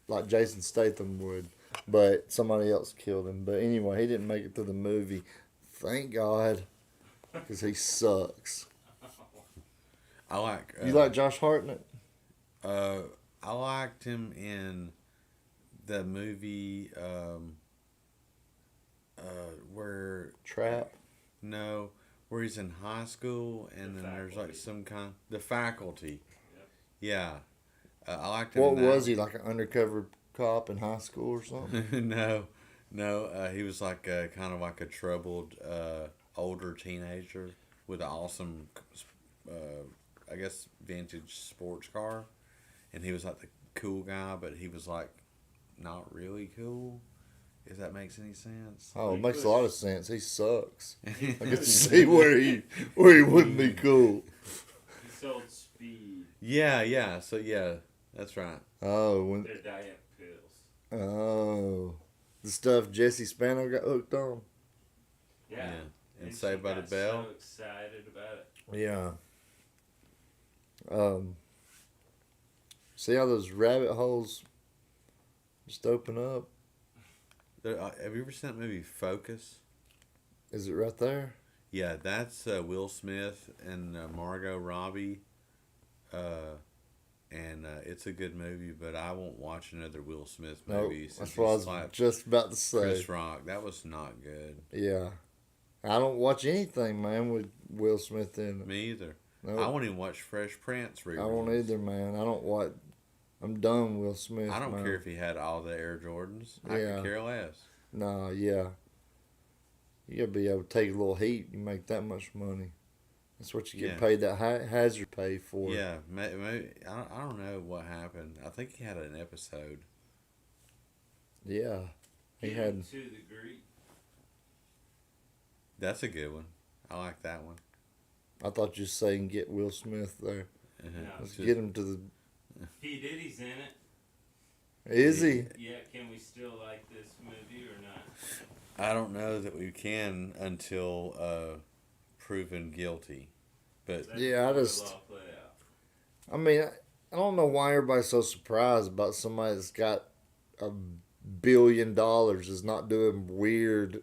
like Jason Statham would. But somebody else killed him. But anyway, he didn't make it through the movie. Thank God. Because he sucks. I like. You like Josh Hartnett? I liked him in the movie where Trap? where he's in high school and The then there's like Faculty. some kind The Faculty. Yep. Yeah. I liked him. What in that. was he, like an undercover cop in high school or something? no. He was like kind of like a troubled older teenager with an awesome, I guess, vintage sports car, and he was like the cool guy, but he was like not really cool. If that makes any sense. Oh, it makes a lot of sense. He sucks. I get to see where he wouldn't be cool. He sold speed. Yeah. So yeah, that's right. Oh, They're diet pills. the stuff Jesse Spano got hooked on. Yeah. And she Saved by the got Bell. So excited about it. Yeah. See how those rabbit holes just open up? Have you ever seen that movie Focus? Is it right there? Yeah, that's Will Smith and Margot Robbie. And it's a good movie, but I won't watch another Will Smith No, movie since that's what I he was slapped just about to say. Chris Rock. That was not good. Yeah. I don't watch anything, man, with Will Smith in it. Me either. No, I won't even watch Fresh Prince reruns. I won't either, man. I don't watch. I'm done with Will Smith. I don't man. care if he had all the Air Jordans. I Yeah. could care less. Nah, yeah. You gotta be able to take a little heat. You make that much money. That's what you get Yeah. paid that hazard pay for. Yeah, maybe, I don't know what happened. I think he had an episode. Yeah. He Get had. to the Greek. That's a good one. I like that one. I thought you were saying get Will Smith there. No. Let's Just- get him to the. P. Diddy's in it. Is he? Yeah, can we still like this movie or not? I don't know that we can until proven guilty. But That's Yeah, I the just- law play out. I mean, I don't know why everybody's so surprised about somebody that's got $1 billion is not doing weird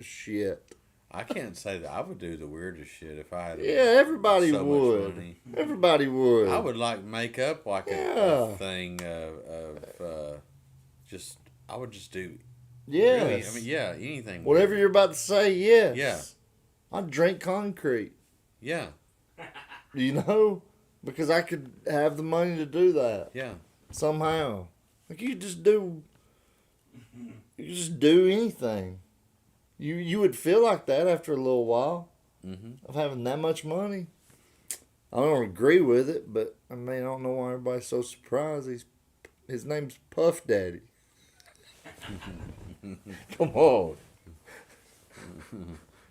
shit. I can't say that I would do the weirdest shit if I had. Yeah, everybody so much would. money. Everybody would. I would like make up like a Yeah. thing of just. I would just do. Yes. Really, I mean, yeah, anything. Whatever weird. you're about to say, yes. Yeah. I'd drink concrete. Yeah, You know? Because I could have the money to do that yeah. somehow. Like you just do anything. You would feel like that after a little while Mm-hmm. of having that much money. I don't agree with it, but I mean I don't know why everybody's so surprised. His name's Puff Daddy. Come on.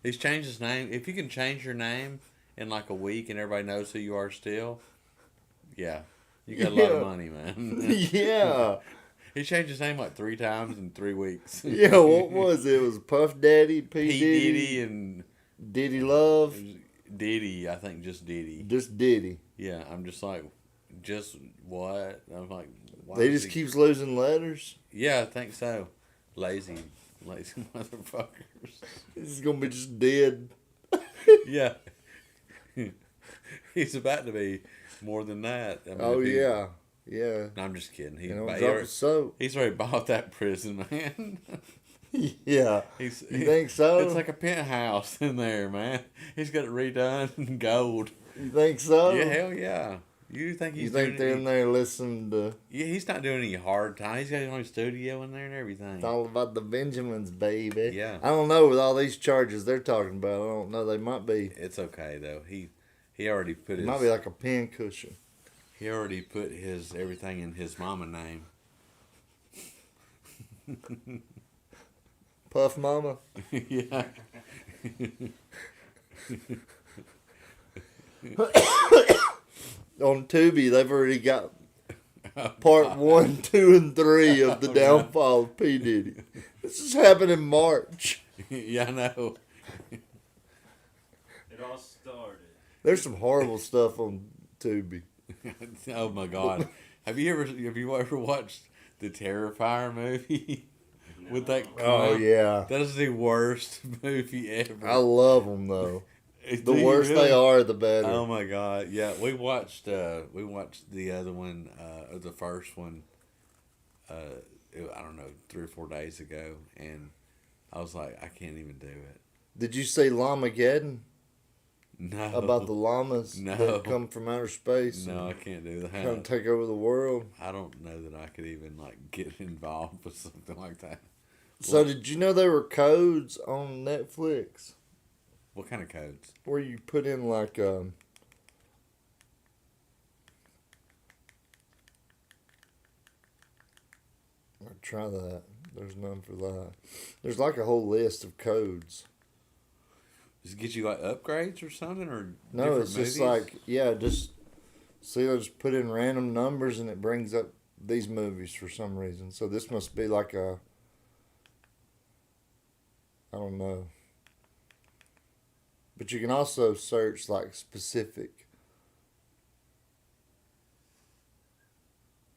He's changed his name. If you can change your name in like a week and everybody knows who you are still, yeah, you got a lot of Yeah. money, man. Yeah. He changed his name like 3 times in 3 weeks. Yeah, what was it? It was Puff Daddy, P. P. Diddy, Diddy and Diddy Love, Diddy, I think just Diddy. just Diddy. Yeah, I'm just like, just what? I'm like, why They does just he- keeps losing letters. Yeah, I think so. Lazy motherfuckers. This is gonna be just dead. Yeah. He's about to be more than that. I mean, Oh if he- yeah, yeah. No, I'm just kidding. You know, drop a soap. He's already bought that prison, man. Yeah. He's, You think so? It's like a penthouse in there, man. He's got it redone in gold. You think so? Yeah, hell yeah. You think he's You think doing they're any, in there listening to Yeah, he's not doing any hard time. He's got his own studio in there and everything. it's all about the Benjamins, baby? Yeah. I don't know with all these charges they're talking about. I don't know. They might be. It's okay though. He already put It his might be like a pin cushion. he already put his everything in his mama name. Puff Mama. Yeah. On Tubi, they've already got part 1, 2, and 3 of the downfall of P Diddy. This is happening in March. Yeah, I know. It all started. There's some horrible stuff on Tubi. Oh my God. Have you ever watched the Terrifier movie? With that Oh clown? yeah, That is the worst movie ever. I love them though. Do The you worse really? they are, the better. Oh my God. Yeah, we watched the other one, or the first one, I don't know, 3 or 4 days ago, and I was like, I can't even do it. Did you say Llamageddon No. about the llamas No. that come from outer space No, I and can't do trying that. to take over the world? I don't know that I could even like get involved with something like that. So did you know there were codes on Netflix What kind of codes? where you put in like I'll try that. There's none for that. There's like a whole list of codes. Does it get you like upgrades or something, or No, different it's just movies? like just see. I just put in random numbers and it brings up these movies for some reason. So this must be like a I don't know. But you can also search like specific.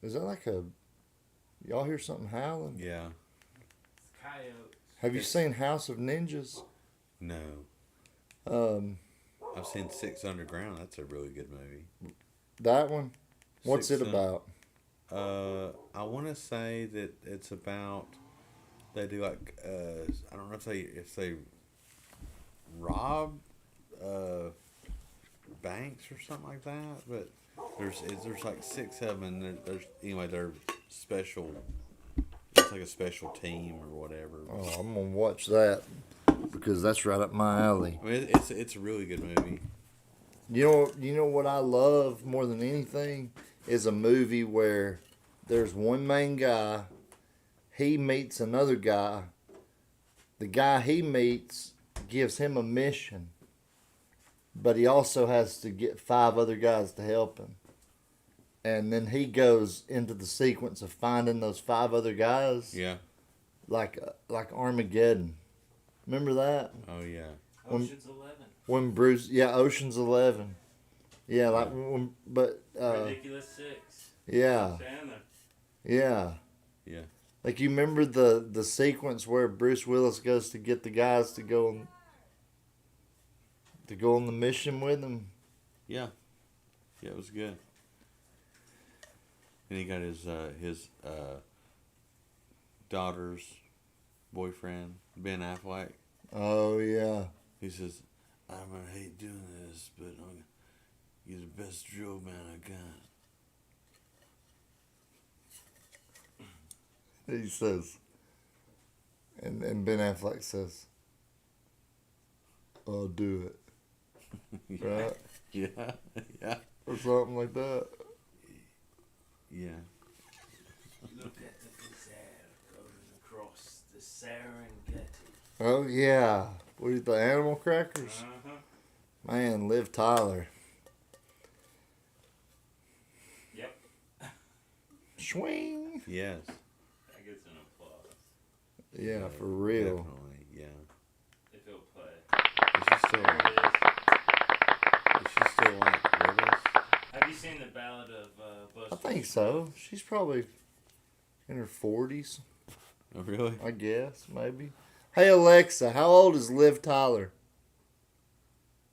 Is that like a y'all hear something howling? Yeah. Coyotes. Have you seen House of Ninjas? No. Um, I've seen Six Underground. That's a really good movie. that one. What's Six it about? I want to say that it's about they do like I don't know if they rob banks or something like that, but there's like 6 of them, and they're special. It's like a special team or whatever. Oh, I'm gonna watch that because that's right up my alley. I mean, it's a really good movie. You know what I love more than anything is a movie where there's one main guy, he meets another guy. The guy he meets gives him a mission, but he also has to get 5 other guys to help him. And then he goes into the sequence of finding those 5 other guys, Yeah. like Armageddon. Remember that? Oh yeah. When- Ocean's 11. When Bruce, Ocean's 11. Yeah, like when, but Ridiculous 6. yeah, Chandler. yeah. Yeah. Like you remember the sequence where Bruce Willis goes to get the guys to go to go on the mission with him. Yeah, it was good. And he got his daughter's boyfriend, Ben Affleck. Oh yeah. He says, "I'm gonna hate doing this, but I'm gonna get the best drill man I got." He says, and Ben Affleck says, "I'll do it," right? Yeah, yeah, Or something like that. yeah. Look at the gazelle going across the Serengeti. Oh yeah. What are the animal crackers? Uh-huh. Man, Liv Tyler. Yep. Swing. Yes. That gets an applause. Yeah, for real. Definitely, yeah. If he'll play. Is she still? There it is. Is she still like with us? Have you seen the Ballad of Buster? I think so. She's probably in her 40s, Oh, really? I guess, maybe. Hey Alexa, how old is Liv Tyler?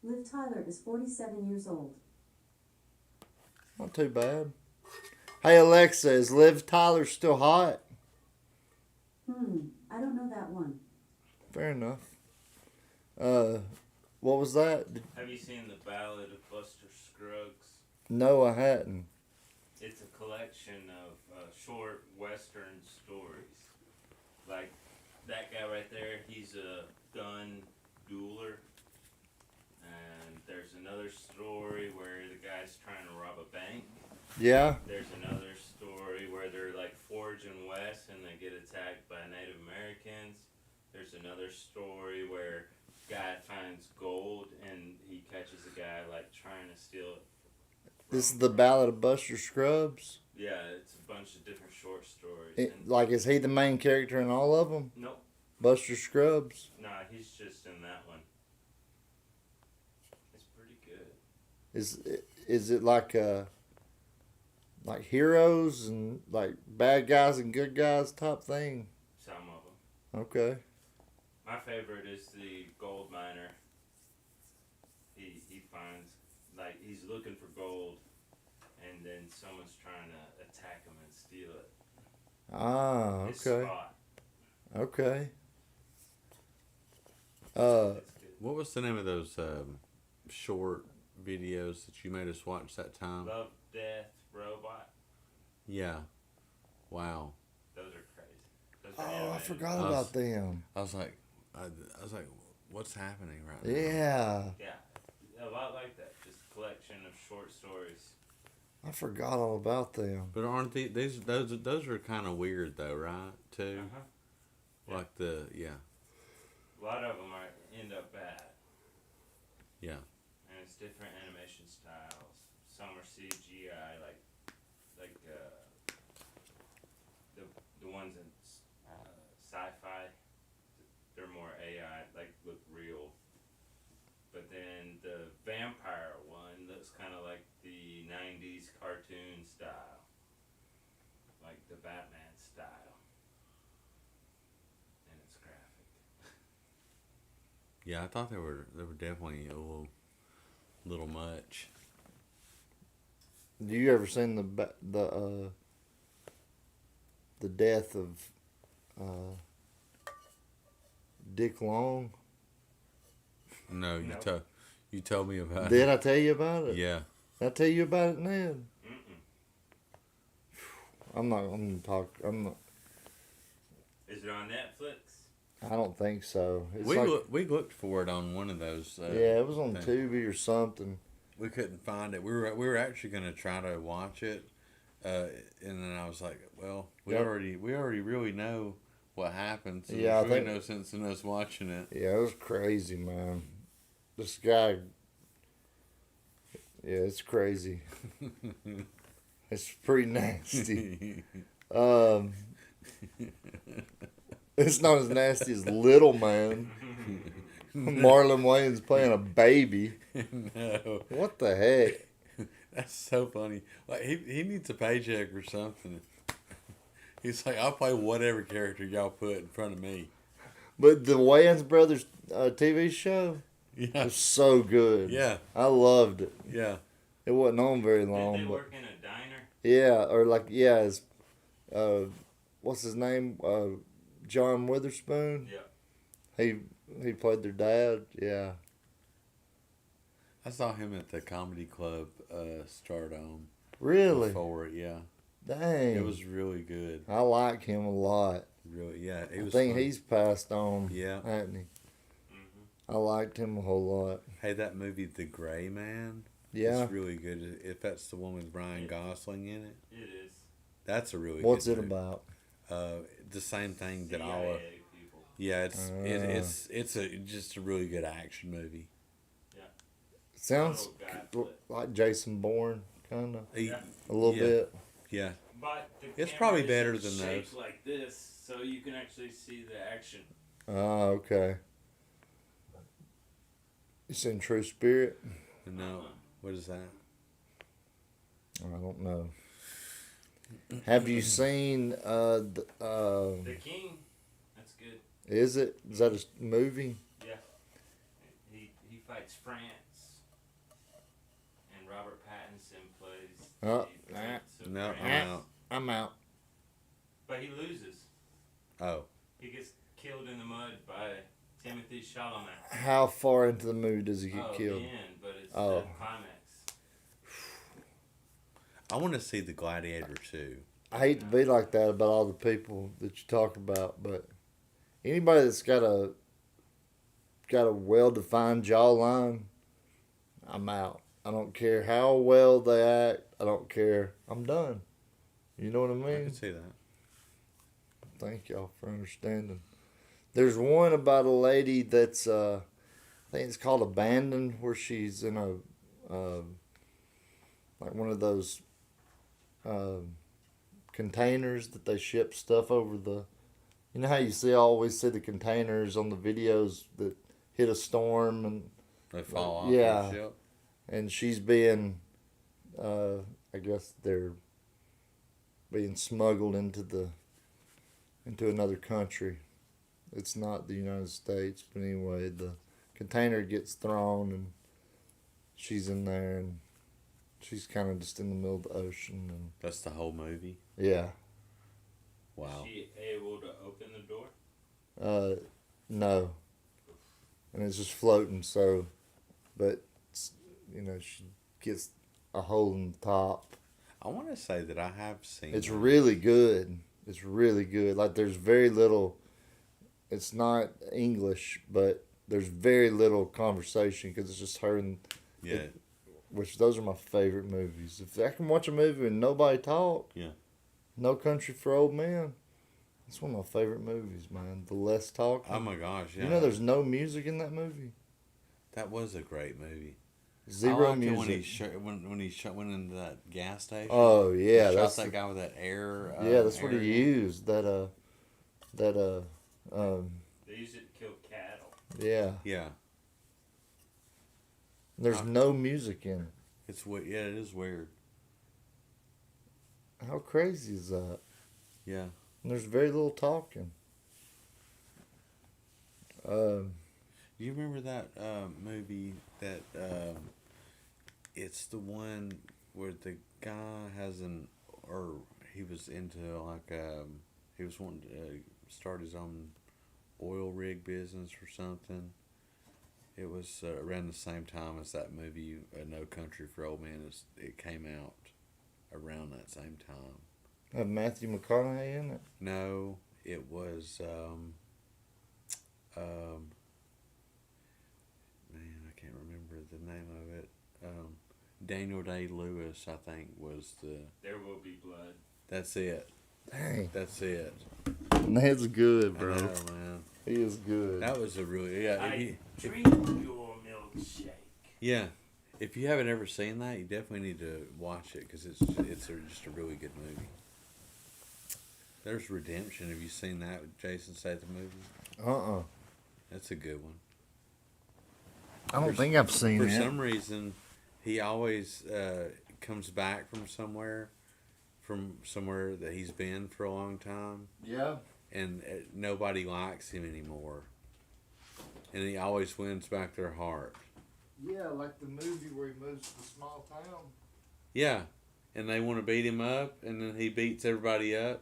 Liv Tyler is 47 years old. Not too bad. Hey Alexa, is Liv Tyler still hot? I don't know that one. Fair enough. What was that? Have you seen the Ballad of Buster Scruggs? No, I hadn't. It's a collection of short Western stories. Like that guy right there, he's a gun dueler. And there's another story where the guy's trying to rob a bank. Yeah. There's another story where they're like foraging west and they get attacked by Native Americans. There's another story where guy finds gold and he catches a guy like trying to steal it. This is the Ballad of Buster Scruggs. Yeah, it's a bunch of different short stories. And Like, is he the main character in all of them? nope, Buster Scruggs. nah, he's just in that one. It's pretty good. Is it like heroes and like bad guys and good guys type thing? Some of them. Okay. My favorite is the gold miner. He finds, like, he's looking for gold, and then someone's trying to attack him and steal it. Ah, His okay. spot. Okay. It's good. What was the name of those short videos that you made us watch that time? Love, Death, Robot. Yeah. Wow. Those are crazy. Those are Oh, I animated. forgot Us. about them. I was like, what's happening right now? Yeah, Yeah, a lot like that. Just a collection of short stories. I forgot all about them. But aren't those are kind of weird though, right? Too. Uh-huh. Yeah. Like A lot of them end up bad. Yeah. And it's different animation styles. Some are CGI, like the ones in sci-fi. They're more AI, like look real. But then the vampire one looks kind of like the '90s cartoon style, like the Batman style, and it's graphic. Yeah, I thought they were definitely a little much. Do you ever seen the death of Dick Long? No, No. you told me about Did it. I tell you about it? Yeah. Did I tell you about it, Ned? Mm-mm. I'm gonna talk. Is it on Netflix? I don't think so. It's We looked for it on one of those. yeah, it was on things. Tubi or something. We couldn't find it. We were actually going to try to watch it, and then I was like, well, we Yep. already really know what happened. So Yeah, I there's really think- no sense in us watching it. Yeah, it was crazy, man. This guy. Yeah, it's crazy. It's pretty nasty. It's not as nasty as Little Man. Marlon Wayans playing a baby. No, What the heck? that's so funny. Like he needs a paycheck or something. He's like, I'll play whatever character y'all put in front of me. But the Wayans Brothers TV show, It Yeah. was so good. Yeah. I loved it. Yeah. It wasn't on very Did long, they but work in a diner? yeah, or like yeah, it's what's his name? John Witherspoon. Yeah. He played their dad. Yeah. I saw him at the comedy club Stardome Really? before. Yeah. Dang. It was really good. I like him a lot. Really, yeah. It I was think fun. he's passed on, Yeah. hasn't he? Mm-hmm. I liked him a whole lot. Hey, that movie, The Gray Man. Yeah. It's really good. If that's the one with Ryan Gosling in it, It is. that's a really What's good it movie. about? The same thing that all. CIA people. Yeah, it's a just a really good action movie. Sounds Little guy flip. like Jason Bourne, kind of. Yeah. A little Yeah. bit. Yeah, But the It's camera probably isn't better than shaped those. like this, so you can actually see the action. Ah, okay. You seen True Spirit? no, what is that? I don't know. Have you seen The King. That's good. is that a movie? Yeah. He fights France. And Robert Pattinson plays Oh, the Prince of No, I'm France. out. I'm out. But he loses. Oh, He gets killed in the mud by Timothy Chalamet. How far into the movie does he get Oh, killed? the end, but it's Oh. the climax. I want to see The Gladiator 2. I hate to be like that about all the people that you talk about, but anybody that's got a well defined jawline, I'm out. I don't care how well they act. I don't care. I'm done. You know what I I mean? can see that. Thank y'all for understanding. There's one about a lady that's I think it's called Abandoned, where she's in a like one of those containers that they ship stuff over the. You know how you always see the containers on the videos that hit a storm They fall off. Yeah. the ship. and she's being, I guess they're being smuggled into another country. It's not the United States, but anyway, the container gets thrown and she's in there and she's kind of just in the middle of the ocean and That's the whole movie. yeah. Wow. Is she able to open the door? No, and it's just floating. So, but she gets a hole in the top. I want to say that I have seen. It's that. really good. It's really good. Like there's very little. It's not English, but there's very little conversation because it's just her and Yeah. which those are my favorite movies. If I can watch a movie and nobody talk, Yeah. No Country for Old Men. It's one of my favorite movies, man. The less talk. Oh my gosh. Yeah. You know, there's no music in that movie. That was a great movie. Zero I liked it music. when he when he went into that gas station. Oh yeah, He shot that's that guy with that air. yeah, that's what air he used. They use it to kill cattle. Yeah. Yeah. There's no music in it. It's weird. Yeah, it is weird. How crazy is that? Yeah. And there's very little talking. Do you remember that movie that it's the one where the guy he was into like he was wanting to start his own oil rig business or something. It was around the same time as that movie No Country for Old Men. It came out around that same time. Have Matthew McConaughey in it? No, it was man, I can't remember the name of it. Daniel Day-Lewis, I think, was the. There will be blood. That's it. Dang. That's it. That's good, I bro. know, man. He is good. That was a really yeah. I drink your milkshake. Yeah. If you haven't ever seen that, you definitely need to watch it because it's just a really good movie. There's Redemption. Have you seen that with Jason Statham movie? That's a good one. I don't think I've seen For it. some reason, he always comes back from somewhere that he's been for a long time, Yeah. and nobody likes him anymore. and he always wins back their heart. Yeah, like the movie where he moves to the small town. Yeah, and they want to beat him up, and then he beats everybody up.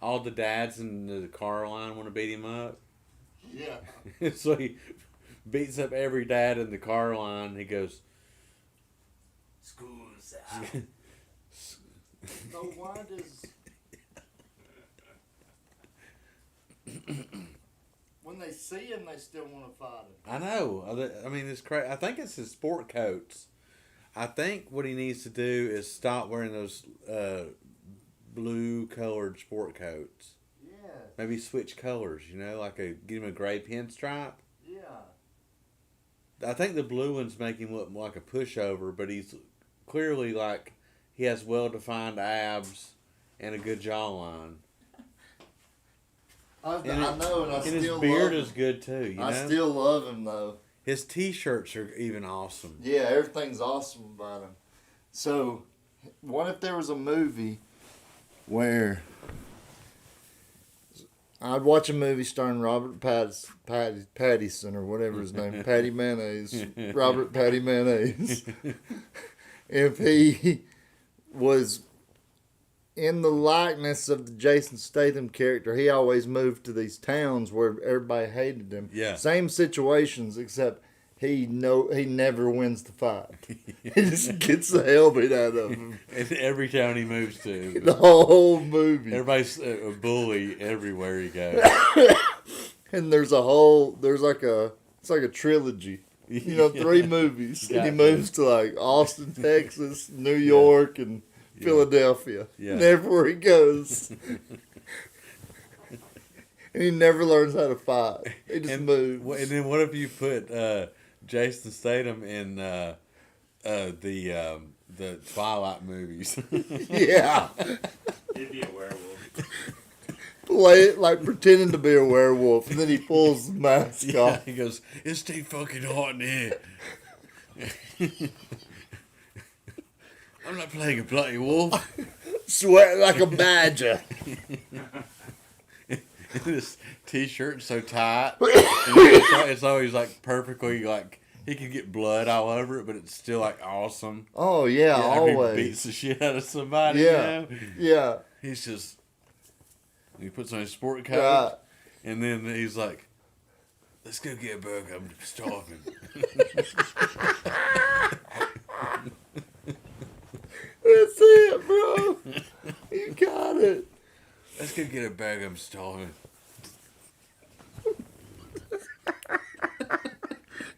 All the dads in the car line want to beat him up. Yeah. So he beats up every dad in the car line. He goes, School's out. So why does when they see him, they still want to fight him? I know. I mean, it's crazy. I think it's his sport coats. I think what he needs to do is stop wearing those blue-colored sport coats. Yeah. Maybe switch colors. Like get him a gray pinstripe. Yeah. I think the blue ones make him look like a pushover, but he's clearly like he has well-defined abs and a good jawline. I And know, and I And still his beard love him. is good too. I still love him though. His T-shirts are even awesome. Yeah, everything's awesome about him. So, what if there was a movie where I'd watch a movie starring Robert Pattinson or whatever his name, Patty Mayonnaise, Robert Patty Mayonnaise. If he was in the likeness of the Jason Statham character, he always moved to these towns where everybody hated him. Yeah. Same situations, except he never wins the fight. He just gets the hell beat out of him. In every town he moves to. The whole movie. Everybody's a bully everywhere he goes. And it's like a trilogy. 3 movies. And he Got moves to like Austin, Texas, New York, and Philadelphia. Yeah. And everywhere he goes. And he never learns how to fight. He just moves. And then what if you put Jason Statham in the Twilight movies? Yeah. He'd be a werewolf. Play it like pretending to be a werewolf. And then he pulls the mask off. He goes, "It's too fucking hot in here. I'm not playing a bloody wolf." Sweating like a badger. This T-shirt's so tight. And it's always like perfectly like he can get blood all over it, but it's still like awesome. Oh, yeah, After he always. beats the shit out of somebody. Yeah. Yeah. He's just. He puts on his sport coat, Right. and then he's like, "Let's go get a burger. I'm starving." That's it, bro. You got it. Let's go get a burger. I'm starving.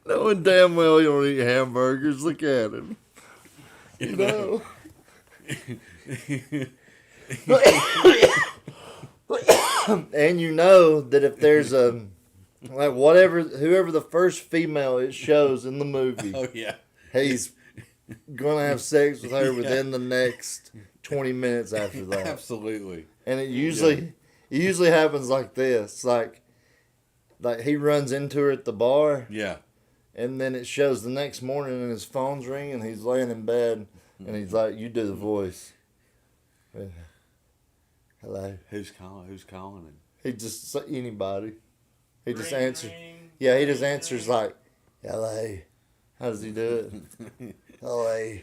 Knowing damn well you don't eat hamburgers. Look at him. You know. And you know that if there's whoever the first female it shows in the movie, Oh yeah. he's gonna have sex with her within the next 20 minutes after that. Absolutely. And it usually happens like this, like he runs into her at the bar, Yeah. and then it shows the next morning and his phone's ringing, he's laying in bed, and he's like, "You do the voice." Hello. Who's calling him? He just anybody. He just Ring, answers. ring, Yeah, he just ring, answers ring. like, "Hello." How does he do it? Hello.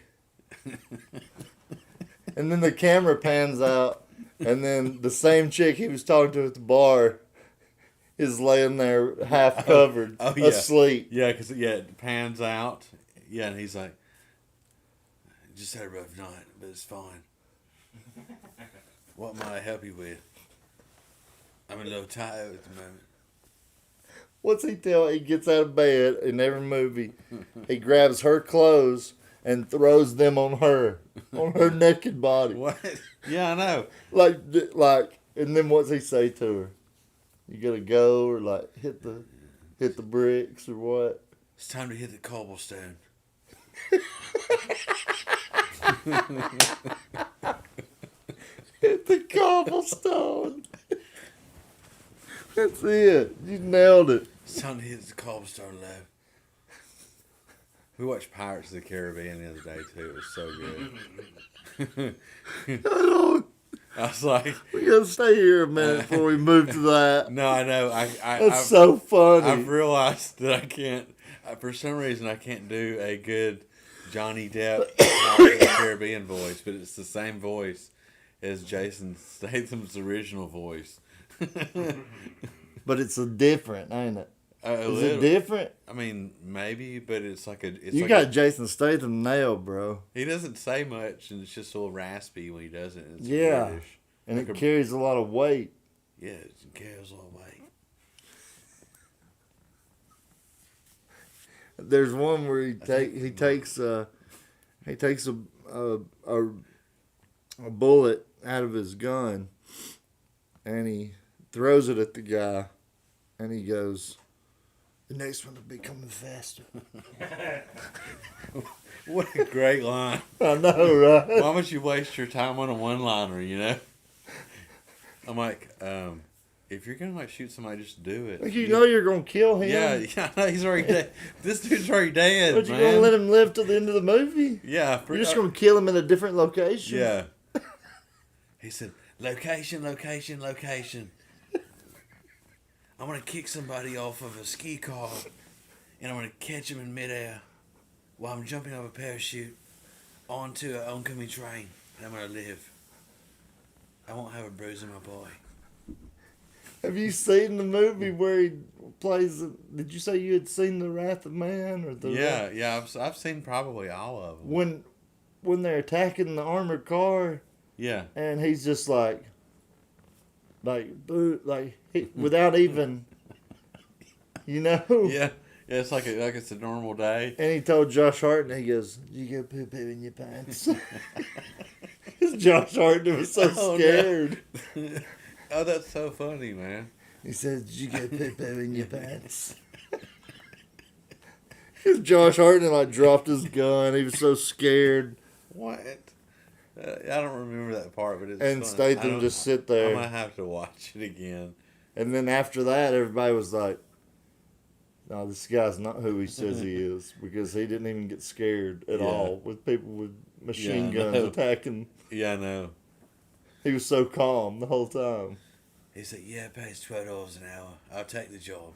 And then the camera pans out, and then the same chick he was talking to at the bar is laying there half covered, Oh, yeah. asleep. Yeah, because it pans out. Yeah, and he's like, "Just had a rough night, but it's fine. What might I help you with? I'm a little tired at the moment." What's he tell? He gets out of bed in every movie. He grabs her clothes and throws them on her naked body. What? Yeah, I know. Like, and then what's he say to her? You gotta go, or like hit the bricks, or what? It's time to hit the cobblestone. Hit the cobblestone. That's it. You nailed it. It's time to hit the cobblestone, love. We watched Pirates of the Caribbean the other day too. It was so good. I was like, We gotta stay here a minute before we move to that. no, I know. That's I've, so funny. I've realized that I can't. For some reason, I can't do a good Johnny Depp Pirates of the Caribbean voice, but it's the same voice as Jason Statham's original voice. But it's a different, ain't it? Is Little- it different? I mean, maybe, but it's like a. It's You like got Jason Statham nailed, bro. he doesn't say much, and it's just a little raspy when he does it. It's Yeah. British. And Like it a- carries a lot of weight. Yeah, it carries a lot of weight. There's one where he takes a bullet out of his gun and he throws it at the guy and he goes, "The next one will be coming faster." What a great line! I know, right? Why would you waste your time on a one-liner? You know. I'm like, if you're gonna like shoot somebody, just do it. Like, you know you're gonna kill him. Yeah, he's already dead. This dude's already dead, But you're man. gonna let him live till the end of the movie? Yeah, You're just gonna kill him in a different location? Yeah. He said, "Location, location, location. I'm gonna kick somebody off of a ski car, and I'm gonna catch him in midair while I'm jumping off a parachute onto an oncoming train, and I'm gonna live. I won't have a bruise on my boy." Have you seen the movie where he plays? Did you say you had seen The Wrath of Man or the? Yeah. I've seen probably all of them. When they're attacking the armored car Yeah. and he's just like without even, you know. Yeah. Yeah. It's like it's a normal day. And he told Josh Hartnett, he goes, "You go poo poo in your pants." Josh Hartnett was so Oh, no. scared. Oh, that's so funny, man. He said, "Did you go poo poo in your pants?" Because Josh Hartnett like dropped his gun. He was so scared. What? I don't remember that part, but it's And fun. Statham just sit I'm there. gonna have to watch it again. And then after that, everybody was like, "No, this guy's not who he says he is," because he didn't even get scared at Yeah. all with people with machine Yeah, I guns know. attacking. Yeah, I know. He was so calm the whole time. He said, "Yeah, it pays $12 an hour. I'll take the job."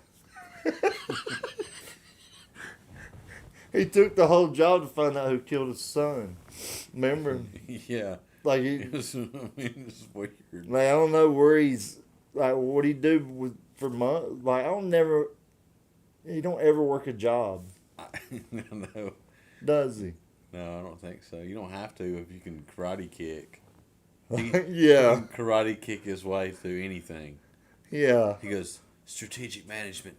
He took the whole job to find out who killed his son. Remember? Yeah, Like, it was, it's weird. like I don't know where he's, like, what he do for months. Like, he don't ever work a job, No, does he? no, I don't think so. You don't have to if you can karate kick. He Yeah, can karate kick his way through anything. yeah. He goes, strategic management.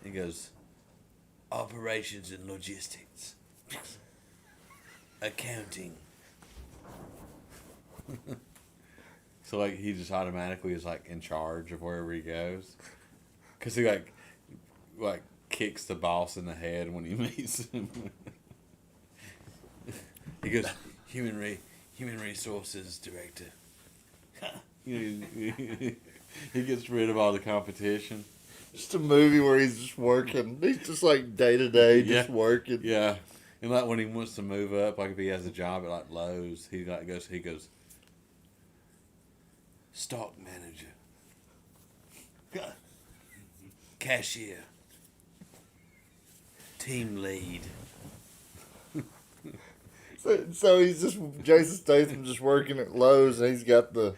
He goes, operations and logistics. Accounting. So like he just automatically is like in charge of wherever he goes, cause he like kicks the boss in the head when he meets him. He goes, human resources director. He gets rid of all the competition. Just a movie where he's just working. He's just like day to day, just Yeah. working. Yeah, and like when he wants to move up, like if he has a job at like Lowe's, he goes stock manager, cashier, team lead. So he's just Jason Statham just working at Lowe's, and he's got the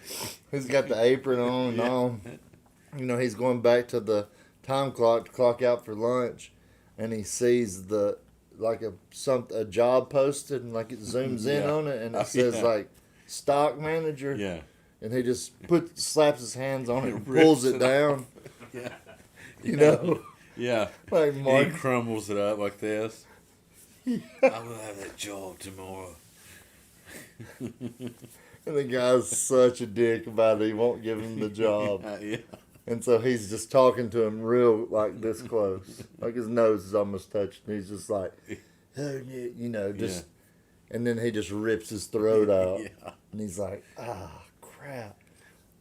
apron on and on. You know, he's going back to the time clock to clock out for lunch, and he sees a job posted, and like it zooms in Yeah. on it, and it Oh, says yeah. like stock manager, Yeah, and he just slaps his hands on it and Rips pulls it it down. yeah, You know, yeah. like He Mark. crumbles it up like this. I will have that job tomorrow. And the guy's such a dick about it. He won't give him the job. Yeah. And so he's just talking to him real, like, this close. Like, his nose is almost touched. And he's just like, oh, yeah, you know, just. And then he just rips his throat out. Yeah. And he's like, crap.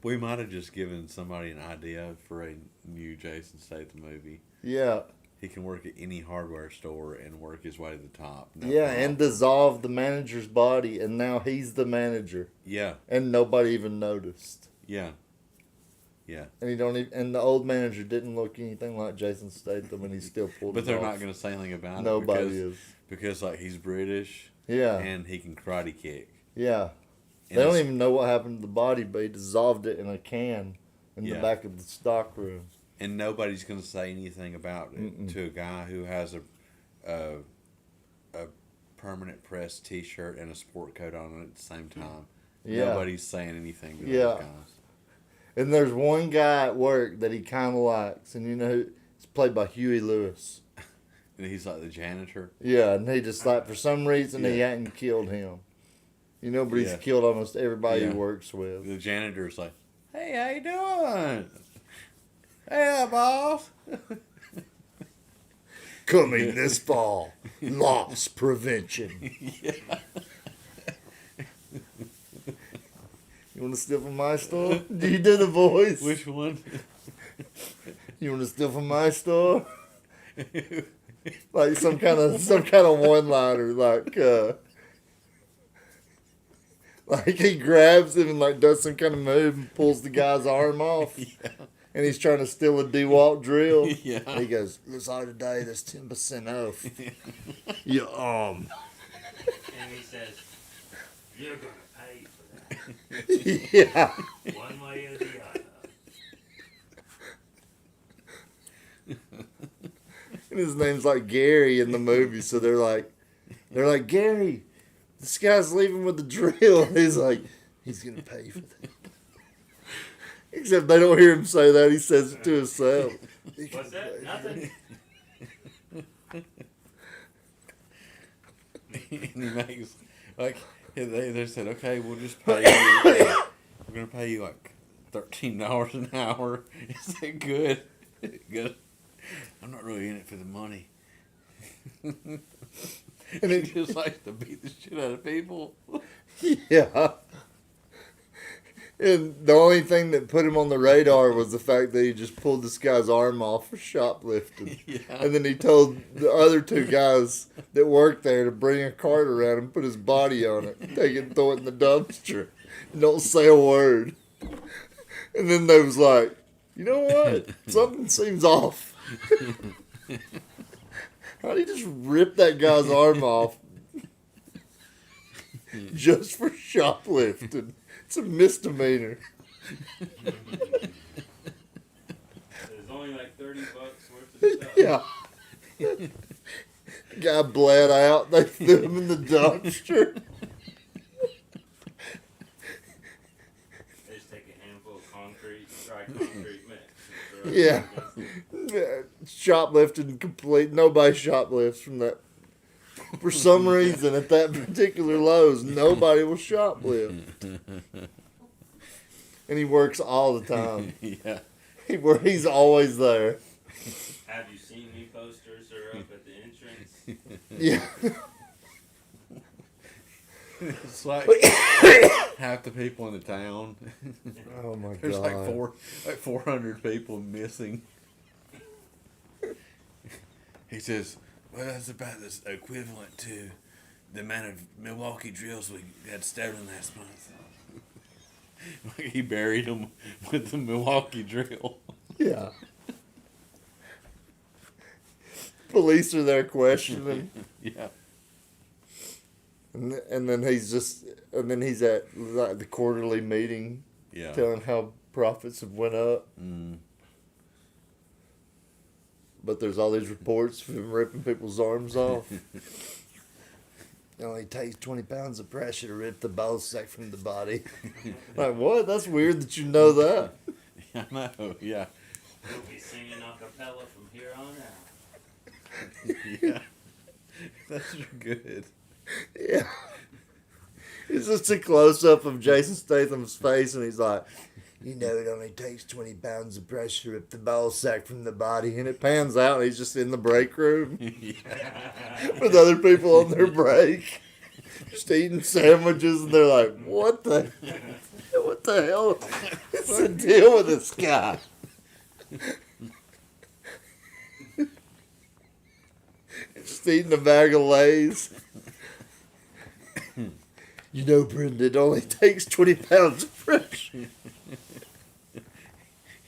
We might have just given somebody an idea for a new Jason Statham movie. Yeah. he can work at any hardware store and work his way to the top. No Yeah, problem. and dissolve the manager's body, and now he's the manager, yeah, and nobody even noticed. yeah, yeah. And he don't even, and the old manager didn't look anything like Jason Statham, and he still pulled But it they're off. not going to say anything about Nobody it is. because like he's British Yeah, and he can karate kick. yeah. And They don't it's- even know what happened to the body, but he dissolved it in a can in the Yeah. back of the stock room. And nobody's going to say anything about it to a guy who has a permanent press T-shirt and a sport coat on at the same time. Yeah. Nobody's saying anything to Yeah. those guys. And there's one guy at work that he kind of likes, and you know who? It's played by Huey Lewis. And he's like the janitor. Yeah, and he just like for some reason he Yeah. hadn't killed him. You know, but he's Yeah. killed almost everybody Yeah. he works with. The janitor's like, "Hey, how you doing? Hey, boss." Coming this fall, loss prevention. You want to steal from my store? You did the voice. Which one? You want to steal from my store? Like some kind of one liner, like he grabs him and like does some kind of move and pulls the guy's arm off, and he's trying to steal a DeWalt drill. Yeah. And he goes, "Looks like today there's 10% off your arm." And he says, "You're gonna pay for Yeah. that, one way or the other." And his name's like Gary in the movie, so they're like, Gary, this guy's leaving with the drill. And he's like, he's gonna pay for that. Except they don't hear him say that. He says it to himself. What's that? Nothing. And he makes like they said, "Okay, we'll just pay you. We're gonna pay you like $13 an hour." Is that good? Good. I'm not really in it for the money. And he just likes to beat the shit out of people. Yeah. And the only thing that put him on the radar was the fact that he just pulled this guy's arm off for shoplifting. Yeah. And then he told the other two guys that worked there to bring a cart around and put his body on it, take it and throw it in the dumpster. And don't say a word. And then they was like, you know what? Something seems off. How'd he just rip that guy's arm off just for shoplifting? It's a misdemeanor. There's only like $30 worth of stuff. Yeah. Guy bled out. They threw him in the dumpster. They just take a handful of concrete, dry concrete mix. And throw it Yeah. against it. Shoplifting complete. Nobody shoplifts from that. For some reason, at that particular Lowe's, nobody will shoplift. And he works all the time. Yeah. He's always there. Have you seen me posters are up at the entrance? Yeah. It's like half the people in the town. Oh my There's god. like 400 people missing. He says, "Well, that's about this equivalent to the amount of Milwaukee drills we had stolen last month." Like he buried them with the Milwaukee drill. Yeah. Police are there questioning. Yeah. And then he's at like the quarterly meeting Yeah. telling how profits have went up. Mm. But there's all these reports of him ripping people's arms off. It only takes 20 pounds of pressure to rip the ball sack from the body. Like, what? That's weird that you know that. I know, yeah. We'll be singing a cappella from here on out. Yeah. That's good. Yeah. It's just a close up of Jason Statham's face, and he's like, you know, it only takes 20 pounds of pressure to rip the ball sack from the body. And it pans out, and he's just in the break room with other people on their break, just eating sandwiches, and they're like, what the hell is the deal with this guy? Just eating a bag of Lay's. You know, Brenda, it only takes 20 pounds of pressure.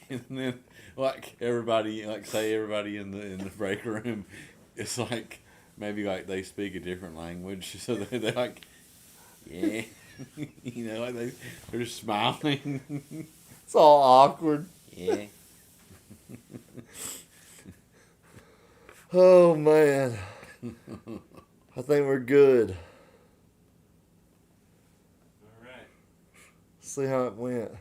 And then, like everybody, like say everybody in the break room, it's like maybe like they speak a different language, so they're like, yeah, you know, like they're just smiling. It's all awkward. Yeah. Oh, man. I think we're good. All right. See how it went.